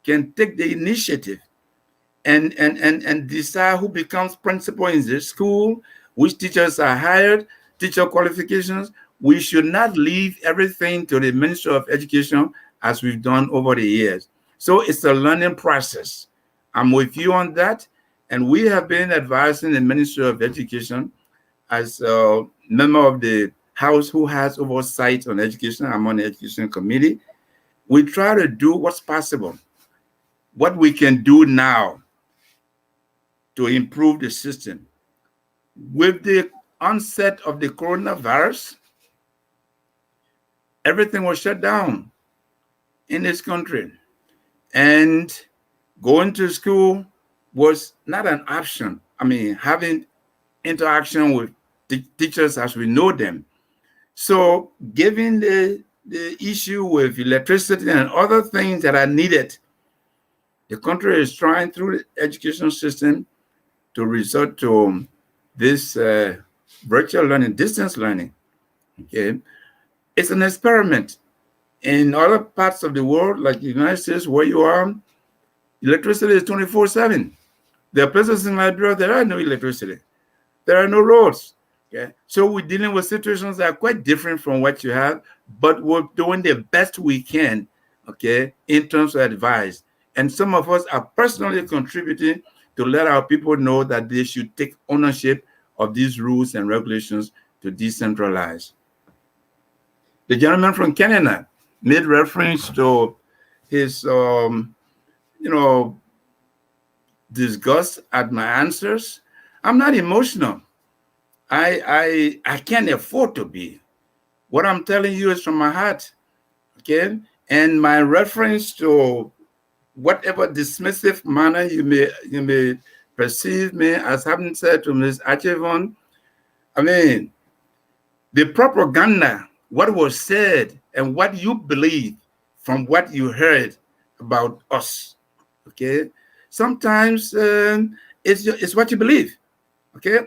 can take the initiative and decide who becomes principal in the school, which teachers are hired, teacher qualifications. We should not leave everything to the Ministry of Education as we've done over the years. So it's a learning process. I'm with you on that. And we have been advising the Ministry of Education as a member of the House who has oversight on education. I'm on the Education Committee. We try to do what's possible, what we can do now to improve the system. With the onset of the coronavirus, everything was shut down in this country. And going to school was not an option. I mean, having interaction with teachers as we know them. So given the issue with electricity and other things that are needed, the country is trying through the education system to resort to this virtual learning, distance learning. Okay, it's an experiment. In other parts of the world, like the United States, where you are, electricity is 24/7. There are places in Liberia there are no electricity. There are no roads. Okay, so we're dealing with situations that are quite different from what you have, but we're doing the best we can. Okay, in terms of advice, and some of us are personally contributing to let our people know that they should take ownership of these rules and regulations to decentralize. The gentleman from Canada made reference to his, disgust at my answers. I'm not emotional. I can't afford to be. What I'm telling you is from my heart, okay? And my reference to whatever dismissive manner you may perceive me as having said to Ms. Achevon, I mean, the propaganda, what was said and what you believe from what you heard about us, okay? Sometimes it's what you believe, okay?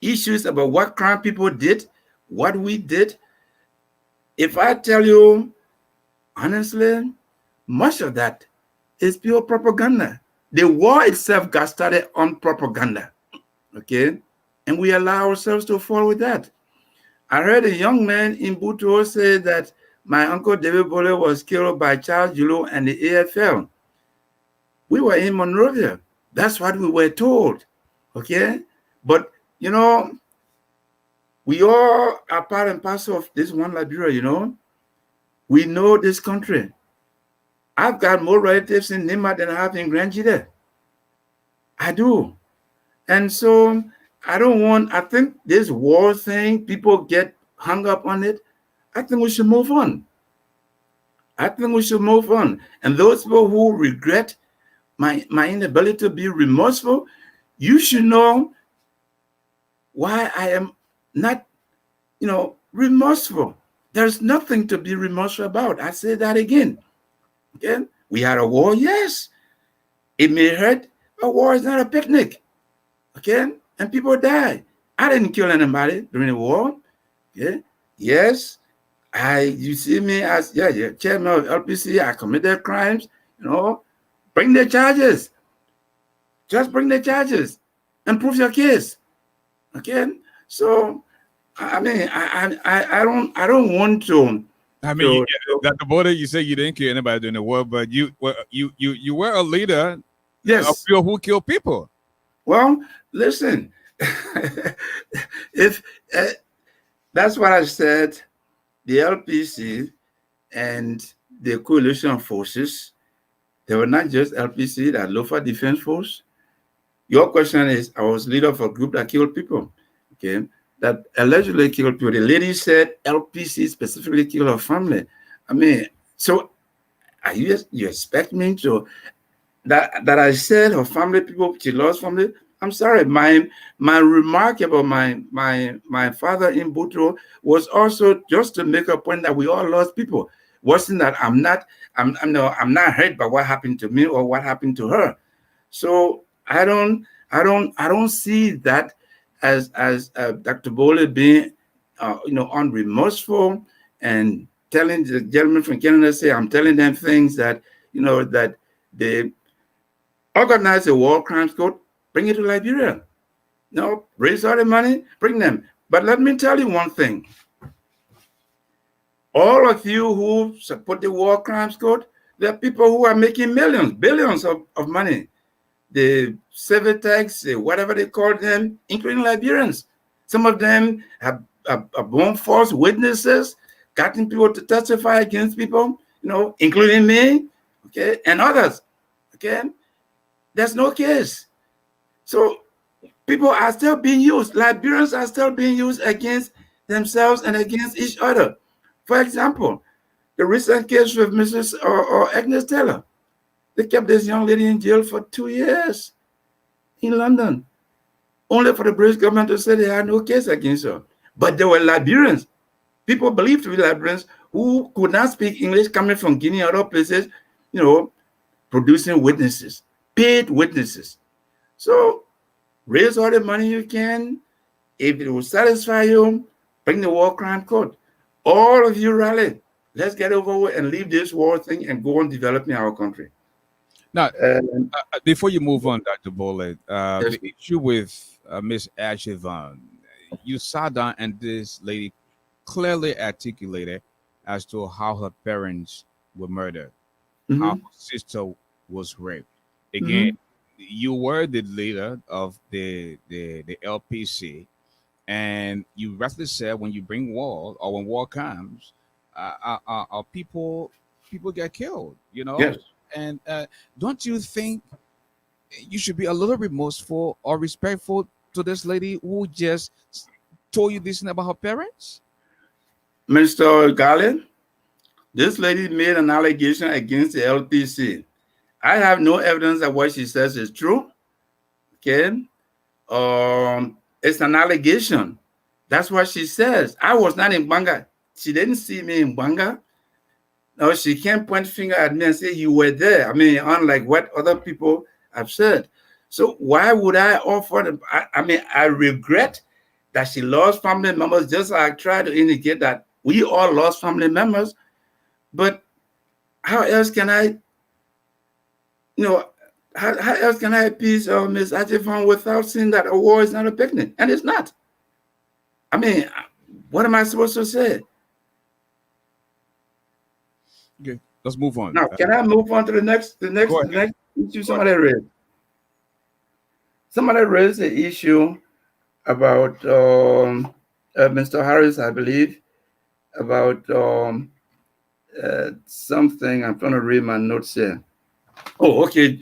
Issues about what crime people did, what we did. If I tell you, honestly, much of that is pure propaganda. The war itself got started on propaganda, okay? And we allow ourselves to fall with that. I heard a young man in Buto say that my uncle David Boley was killed by Charles Julo and the AFL. We were in Monrovia. That's what we were told, okay? But, we all are part and parcel of this one Liberia, We know this country. I've got more relatives in Nima than I have in Grand GEDEH. I do. And so I think this war thing, people get hung up on it. I think we should move on. And those people who regret my inability to be remorseful, you should know why I am not, remorseful. There's nothing to be remorseful about. I say that again. Okay? We had a war, yes. It may hurt. A war is not a picnic. Okay? And people die. I didn't kill anybody during the war. Okay? Yes. You see me as chairman of LPC. I committed crimes. Bring the charges. Just bring the charges and prove your case. Okay? So I mean, I don't want to. I mean, Dr. Boley, you say you didn't kill anybody during the war, but you were a leader. Yes. Of people who kill people. Well, listen, if that's what I said, the LPC and the coalition forces, they were not just LPC, that Lofa Defense Force. Your question is, I was leader of a group that killed people, okay, that allegedly killed people. The lady said LPC specifically killed her family. I mean, so you expect me to that I said her family, people, she lost family? I'm sorry. My remark about my father in Butro was also just to make a point that we all lost people. Wasn't that I'm not hurt by what happened to me or what happened to her. So I don't see that as Dr. Boley being unremorseful and telling the gentleman from Canada, say I'm telling them things that that they organize a war crimes court, bring it to Liberia. Raise all the money, bring them. But let me tell you one thing. All of you who support the war crimes court, there are people who are making millions, billions of money. The Civitex, whatever they call them, including Liberians. Some of them have born false witnesses, gotten people to testify against people, including me, okay, and others, okay. There's no case. So people are still being used. Liberians are still being used against themselves and against each other. For example, the recent case with Mrs. or Agnes Taylor, they kept this young lady in jail for 2 years in London, only for the British government to say they had no case against her. But there were Liberians, people believed to be Liberians, who could not speak English, coming from Guinea or other places, producing witnesses, paid witnesses. So raise all the money you can. If it will satisfy you, bring the war crime court. All of you rally. Let's get over with and leave this war thing and go on developing our country. Now, before you move on, Dr. Boley, the issue with Miss ASHFORD, you sat down and this lady clearly articulated as to how her parents were murdered, how her sister was raped. Again, you were the leader of the LPC, and you rightly said when you bring war or when war comes, people get killed. Yes. And don't you think you should be a little remorseful or respectful to this lady who just told you this thing about her parents? Mr. Garland, this lady made an allegation against the LPC. I have no evidence that what she says is true. Okay. It's an allegation. That's what she says. I was not in Banga. She didn't see me in Banga. No, she can't point finger at me and say you were there. I mean, unlike what other people have said. So why would I offer them? I regret that she lost family members, just like I tried to indicate that we all lost family members. But how else can I, how else can I appease Ms. ASHFORD without seeing that a war is not a picnic? And it's not. I mean, what am I supposed to say? Okay, let's move on. Now, can I move on to the next issue somebody raised? Somebody raised the issue about Mr. Harris, I believe, about something. I'm trying to read my notes here. Oh, okay.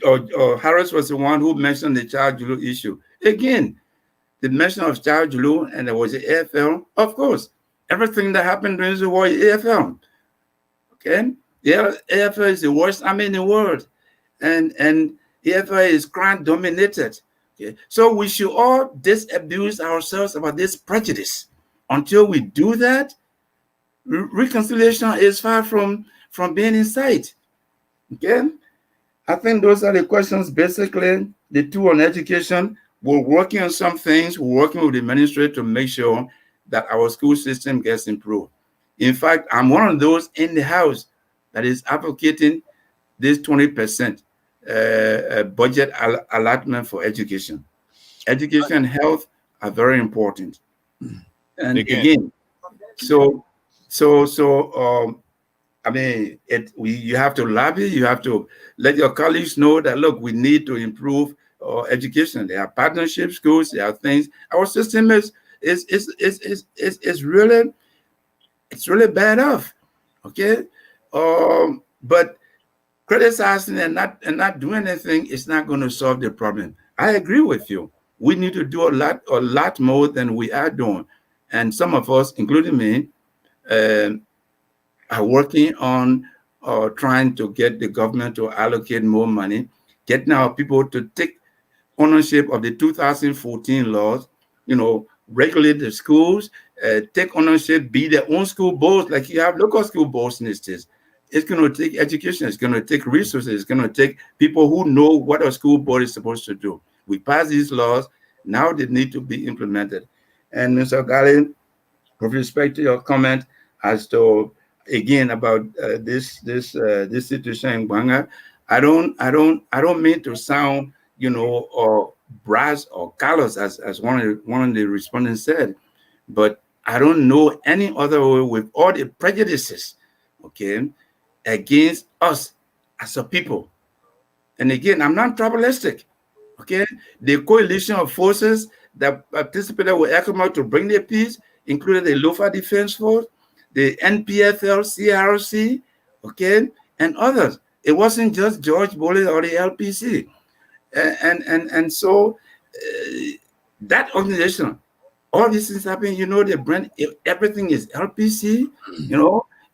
Harris was the one who mentioned the Child Julu issue. Again, the mention of Child Julu, and there was the AFL. Of course, everything that happened during the war is AFL. Okay? The AFL is the worst army in the world. And AFL is crime dominated. Okay? So we should all disabuse ourselves about this prejudice. Until we do that, reconciliation is far from being in sight. Okay? I think those are the questions, basically, the two on education. We're working on some things. We're working with the ministry to make sure that our school system gets improved. In fact, I'm one of those in the House that is advocating this 20% budget allotment for education. Education and health are very important. And again, I mean, you have to lobby. You have to let your colleagues know that, look, we need to improve education. There are partnership schools. There are things. Our system is really bad off. Okay, but criticizing and not doing anything is not going to solve the problem. I agree with you. We need to do a lot more than we are doing, and some of us, including me, are working on trying to get the government to allocate more money, getting our people to take ownership of the 2014 laws, regulate the schools, take ownership, be their own school boards, like you have local school boards in the states. It's going to take education. It's going to take resources. It's going to take people who know what a school board is supposed to do. We pass these laws. Now they need to be implemented. And Mr. Garley, with respect to your comment as to, again, about this situation in Banga, I don't mean to sound, or brass or callous as one of the respondents said, but I don't know any other way with all the prejudices, okay, against us as a people. And again, I'm not tribalistic, okay? The coalition of forces that participated with ECOMOG to bring the peace included the Lofa Defense Force, the NPFL, CRC, okay, and others. It wasn't just George Boley or the LPC. And so that organization, all these things happen, the brand, everything is LPC,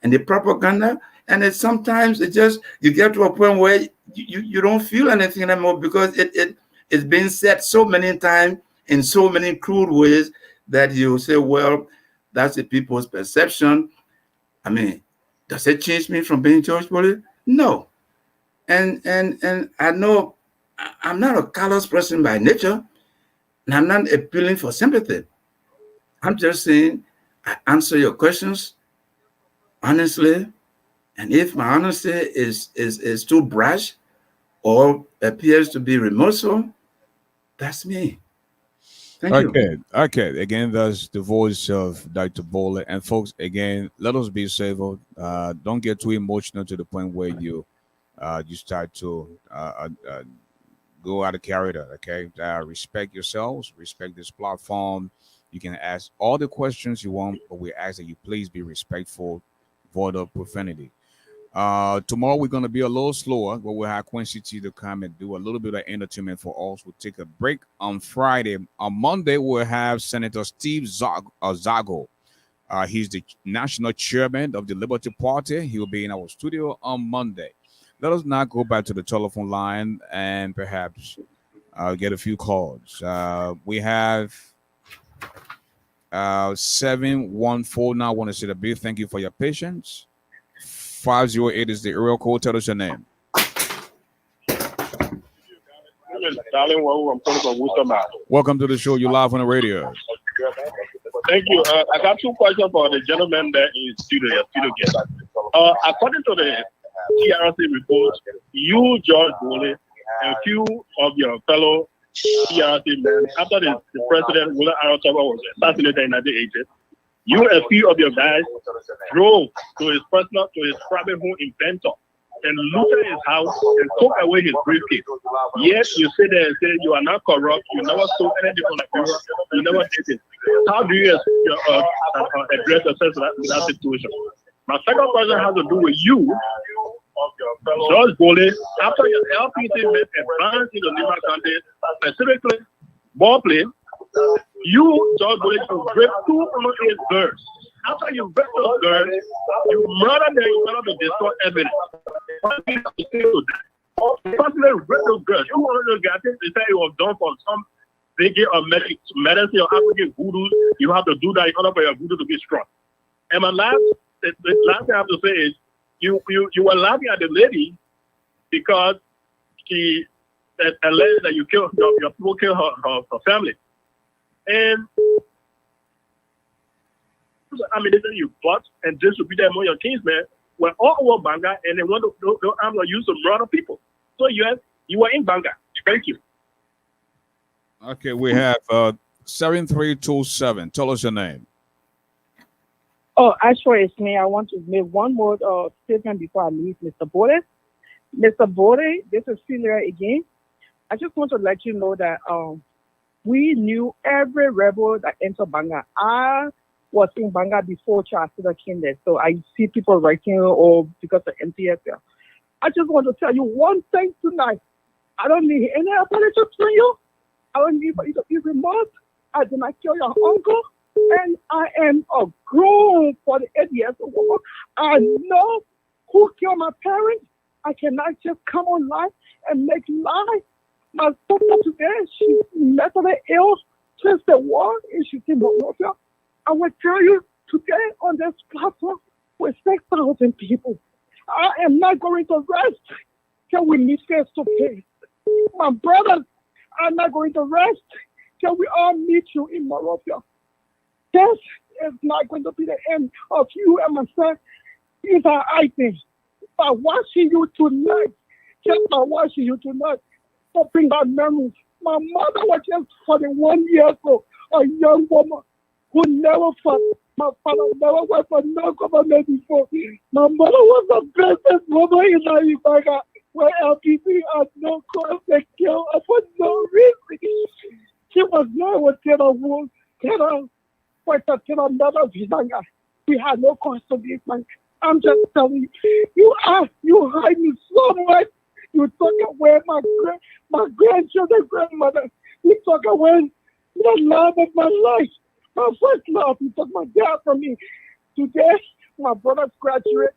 and the propaganda. And sometimes it just, you get to a point where you don't feel anything anymore, because it's been said so many times in so many crude ways that you say, well, that's the people's perception. I mean, does it change me from being church bully? No. And I know I'm not a callous person by nature, and I'm not appealing for sympathy. I'm just saying I answer your questions honestly, and if my honesty is too brash or appears to be remorseful, that's me. Thank you. Okay. Again, that's the voice of Dr. Boley. And folks, again, let us be civil. Don't get too emotional to the point where you start to go out of character. Okay, respect yourselves, respect this platform. You can ask all the questions you want, but we ask that you please be respectful, void of profanity. Tomorrow we're gonna be a little slower, but we'll have Quincy T to come and do a little bit of entertainment for us. We'll take a break on Friday. On Monday, we'll have Senator Steve Zago. He's the national chairman of the Liberty Party. He will be in our studio on Monday. Let us now go back to the telephone line and perhaps get a few calls. We have 714 now. I want to say a big thank you for your patience. 508 is the area code. Tell us your name. Welcome to the show. You're live on the radio. Thank you. I got two questions for the gentleman there in studio guest. According to the TRC report, you, George Boley, and a few of your fellow TRC men, after the president, William Arrow was assassinated in 1980, you and a few of your guys drove to his private home in Benton and looted his house and took away his briefcase. Yet you sit there and say you are not corrupt, you never stole anything from Nigeria, you never did it. How do you address yourself to that situation? My second question has to do with you, George Boley. After your LPC made advance in the Lima County, specifically Ballplay, you, George Boley, you raped 208 girls. After you raped those girls, you murdered them in order to destroy evidence. What do you have to say to that? You personally raped those girls. You wanted those guys, they say it was done for some biggie or medicine or African voodoo. You have to do that in order for your voodoo to be strong. And the last thing I have to say is, you were laughing at the lady because she alleged that you killed your people, killed her family. And I mean, they say you plot and distribute them among your kinsmen. We're all over Banga, and they want to arm or use to murder people. So you were in Banga. Thank you. Okay, we have 7327. Tell us your name. Oh, actually, it's me. I want to make one more statement before I leave, Mr. Boley. Mr. Boley, this is Celia again. I just want to let you know that we knew every rebel that entered Banga. I was in Banga before Charles came there, so I see people writing because of MTSL. I just want to tell you one thing tonight. I don't need any apology from you. I don't need for you to be remote. I did not kill your uncle. And I am a grown 48 years old. I know who killed my parents. I cannot just come online and make lies. My sister today, she's mentally ill, twisted one, and she's in Monrovia. I will tell you today on this platform with 6,000 people, I am not going to rest till we meet face to face. My brothers are not going to rest till we all meet you in Monrovia. This is not going to be the end of you and my son. These are items. By watching you tonight, just by watching you tonight, bring back memories. My mother was just 41 years old, a young woman who never fought. My father never worked for no government before. My mother was the business woman in Nigeria, where LPC had no cause to kill her for no reason. She was not able to tell a woman, we had no cause to be man. I'm just telling you, you hide me so much. You took away my grandchildren, grandmother. You took away the love of my life, my first love. You took my dad from me. Today, My brothers graduated.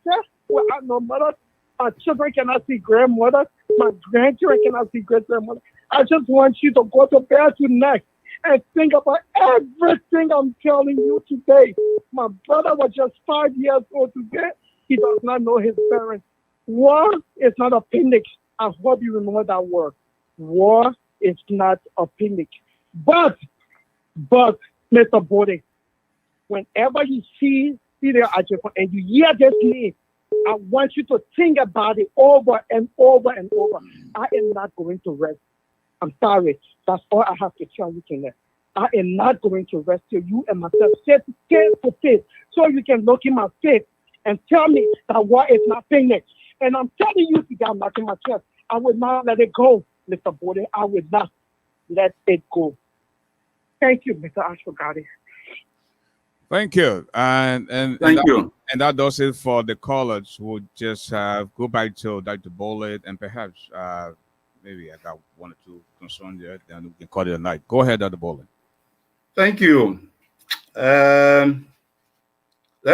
Well, no matter my children cannot see grandmother, my grandchildren cannot see great grandmother. I just want you to go to bed tonight and think about everything I'm telling you today. My brother was just 5 years old today. He does not know his parents. War is not a picnic. I hope you remember that word. War is not a picnic. But, Mr. Bodie, whenever you see Fidel Ajefon and you hear this name, I want you to think about it over and over and over. I am not going to rest. I'm sorry. That's all I have to tell you tonight. I am not going to rest till you and myself sit face to face so you can look in my face and tell me that war is not picnic. And I'm telling you, today, I'm knocking my chest. I will not let it go, Mr. Bodie. I will not let it go. Thank you, Mr. ASHFORD GARLEY. Thank you. And Thank you. And that does it for the callers. We'll just go back to Dr. Boley, and perhaps maybe I got one or two concerns there, then we can call it a night. Go ahead, Dr. Boley. Thank you. Let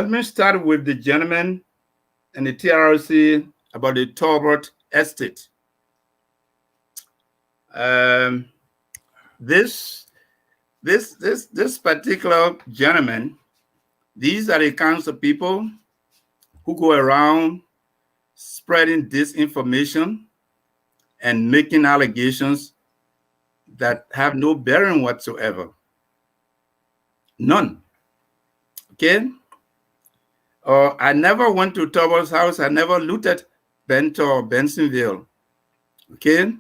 me start with the gentleman and the TRC about the Talbot estate. This particular gentleman, these are the kinds of people who go around spreading disinformation and making allegations that have no bearing whatsoever. None. Okay? I never went to Talbot's house. I never looted Bento or Bensonville. Okay?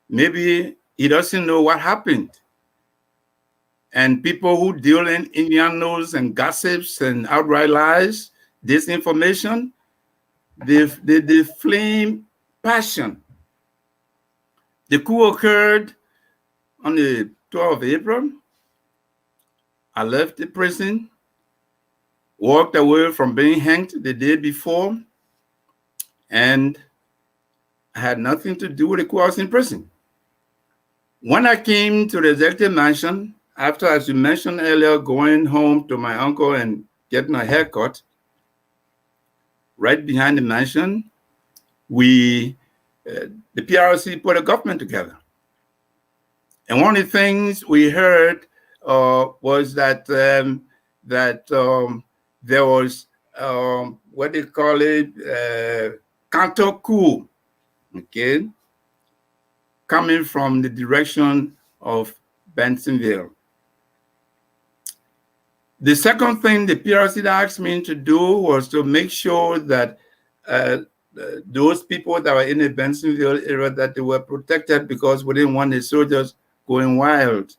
Maybe he doesn't know what happened. And people who deal in innuendos and gossips and outright lies, disinformation, they flame passion. The coup occurred on the 12th of April. I left the prison, walked away from being hanged the day before, and I had nothing to do with the coup. I was in prison. When I came to the executive mansion, after, as you mentioned earlier, going home to my uncle and getting a haircut, right behind the mansion, the PRC put a government together. And one of the things we heard was that there was what they call it, counter coup, okay, coming from the direction of Bensonville. The second thing the PRC asked me to do was to make sure that those people that were in the Bensonville area, that they were protected, because we didn't want the soldiers going wild.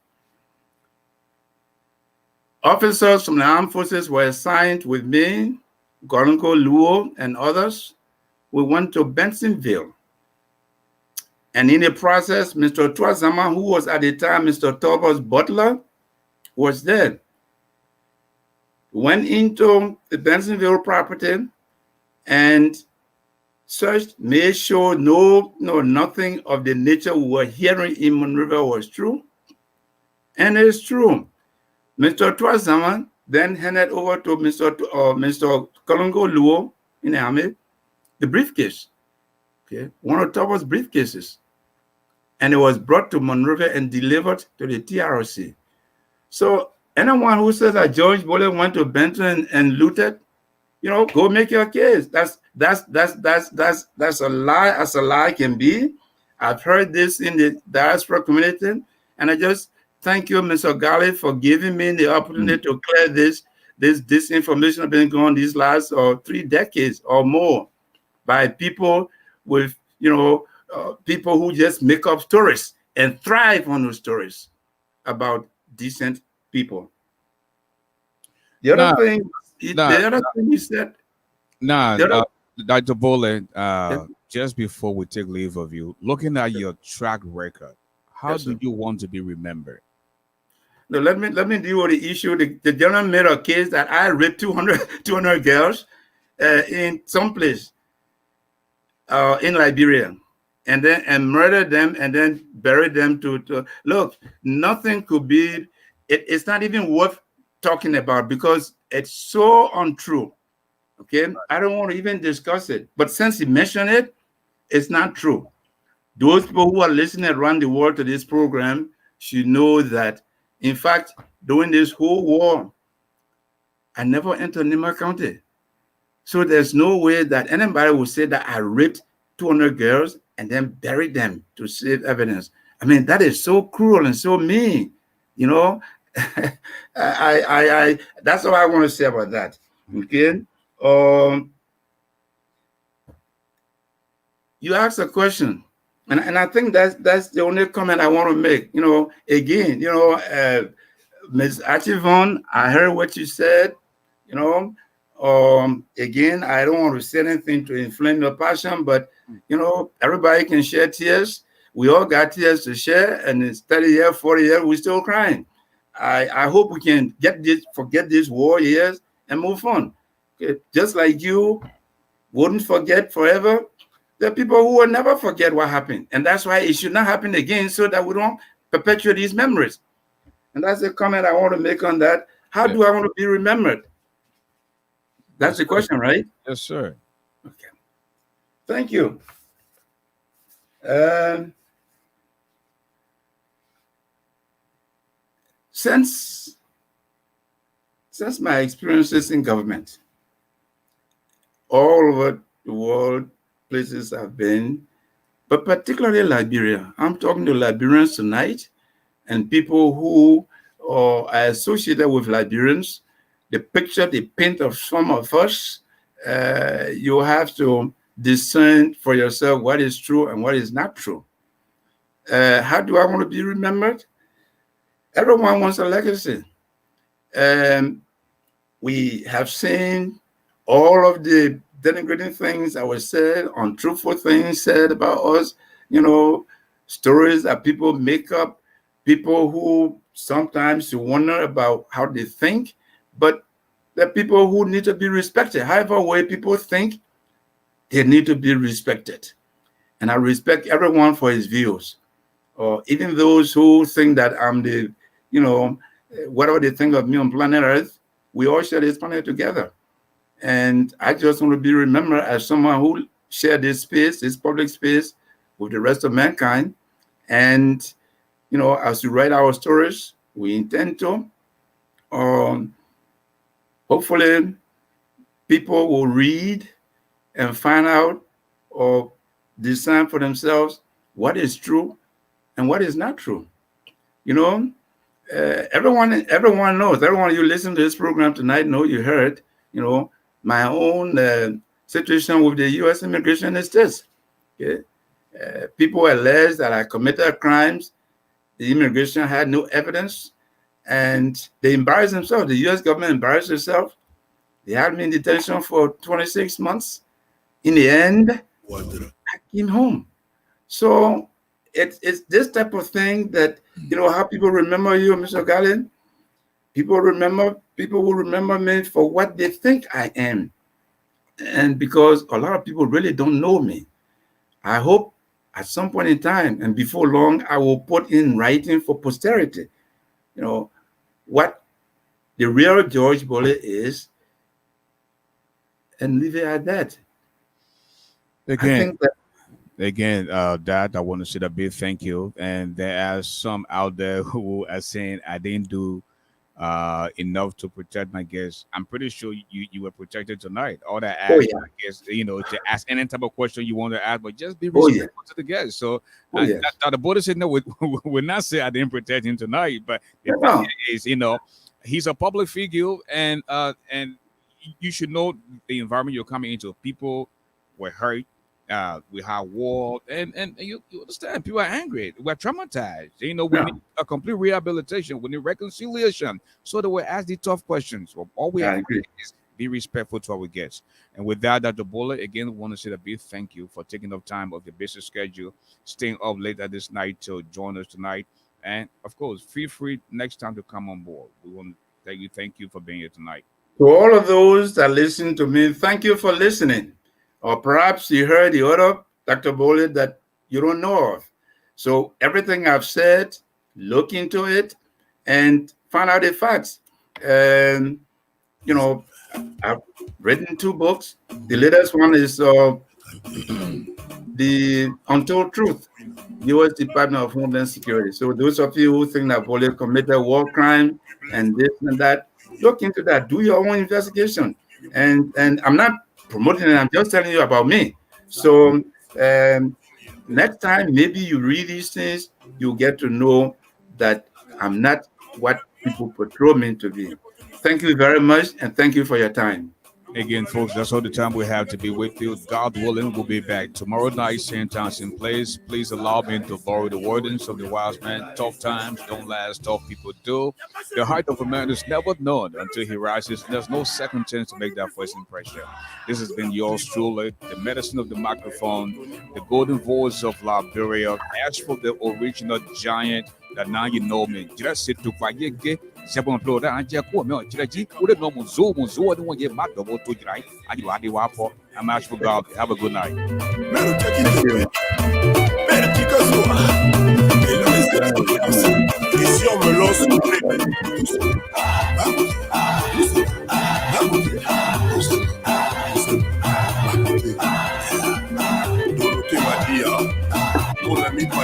Officers from the armed forces were assigned with me, Goronko Luo, and others. We went to Bensonville. And in the process, Mr. Twazama, who was at the time Mr. Talbot's butler, was there. Went into the Bensonville property and searched, made sure nothing of the nature we were hearing in Monrovia was true. And it's true. Mr. Twazama then handed over to Mr. Kolongo Luo in the army the briefcase, okay, one of Talbot's briefcases. And it was brought to Monrovia and delivered to the TRC. So anyone who says that George Boley went to Benton and looted, go make your case. That's a lie as a lie can be. I've heard this in the diaspora community, and I just thank you, Mr. Garley, for giving me the opportunity to clear this disinformation has been going on these last 3 decades or more by people with people who just make up stories and thrive on those stories about decent people. The other thing you said. Dr. Boley, just before we take leave of you, looking at your track record, how do you want to be remembered? No, let me deal with the issue. The gentleman made a case that I raped 200 girls in some place in Liberia, and murdered them and then buried them to look. Nothing could be. It's not even worth talking about because it's so untrue. Okay, I don't want to even discuss it. But since he mentioned it, it's not true. Those people who are listening around the world to this program should know that, in fact, during this whole war, I never entered Nima County. So there's no way that anybody will say that I raped 200 girls and then buried them to save evidence. I mean, that is so cruel and so mean, you know. That's all I want to say about that. Okay. You asked a question, and I think that's the only comment I want to make. You know, again, Ms. Achivon, I heard what you said. You know, again, I don't want to say anything to inflame your passion, but you know, everybody can share tears. We all got tears to share, and it's 30 years, 40 years, we're still crying. I hope we can forget these war years and move on. Okay? Just like you wouldn't forget forever, there are people who will never forget what happened. And that's why it should not happen again, so that we don't perpetuate these memories. And that's the comment I want to make on that. How do I want to be remembered? That's the question, right? Yes, sir. Okay. Thank you. Since my experiences in government, all over the world, places I've been, but particularly Liberia. I'm talking to Liberians tonight and people who are associated with Liberians. The picture they paint of some of us, you have to discern for yourself what is true and what is not true. How do I want to be remembered? Everyone wants a legacy. We have seen all of the denigrating things that were said, untruthful things said about us, you know, stories that people make up, people who sometimes you wonder about how they think, but there are people who need to be respected. However way people think, they need to be respected. And I respect everyone for his views. Or even those who think that I'm the, you know, whatever they think of me on planet Earth, we all share this planet together. And I just want to be remembered as someone who shared this space, this public space, with the rest of mankind. And, you know, as we write our stories, we intend to. Hopefully, people will read and find out or discern for themselves what is true and what is not true. You know, everyone knows. Everyone you listen to this program tonight know, you heard, you know, my own situation with the U.S. immigration is this. Okay? People alleged that I committed crimes. The immigration had no evidence, and they embarrassed themselves. The U.S. government embarrassed itself. They had me in detention for 26 months. In the end, I came home. So it's this type of thing that, you know, how people remember you, Mr. Garland. People will remember me for what they think I am. And because a lot of people really don't know me, I hope at some point in time and before long, I will put in writing for posterity, you know, what the real George Boley is, and leave it at that. Again, Dad, I want to say a big thank you. And there are some out there who are saying I didn't do enough to protect my guests. I'm pretty sure you were protected tonight. All that ask, I guess, you know, to ask any type of question you want to ask, but just be respectful to the guests. So the border said no, we're not saying I didn't protect him tonight, but the thing is, you know, he's a public figure, and you should know the environment you're coming into. People were hurt. We have war, and you understand, people are angry, we're traumatized, you know, we need a complete rehabilitation, we need reconciliation, so that we ask the tough questions. All we have to do is be respectful to our guests. And with that, Dr. Boley, again, we want to say a big thank you for taking up time of the business schedule, staying up late at this night to join us tonight. And of course, feel free next time to come on board. We want to thank you for being here tonight. To all of those that listen to me, thank you for listening. Or perhaps you heard the other Dr. Boley that you don't know of. So everything I've said, look into it and find out the facts. And, you know, I've written 2 books. The latest one is The Untold Truth, U.S. Department of Homeland Security. So those of you who think that Boley committed war crime and this and that, look into that. Do your own investigation. And I'm not promoting it. I'm just telling you about me. So next time, maybe you read these things, you'll get to know that I'm not what people portray me to be. Thank you very much, and thank you for your time. Again, folks, that's all the time we have to be with you. God willing, we'll be back tomorrow night, same time, same place. Please allow me to borrow the wordings of the wise man. Tough times don't last, tough people do. The height of a man is never known until he rises. There's no second chance to make that first impression. This has been yours truly, the medicine of the microphone, the golden voice of Liberia. As for the original giant that now you know me, just sit to Fayeke. I'm ASHFORD GARLEY. Have a good night. Thank you.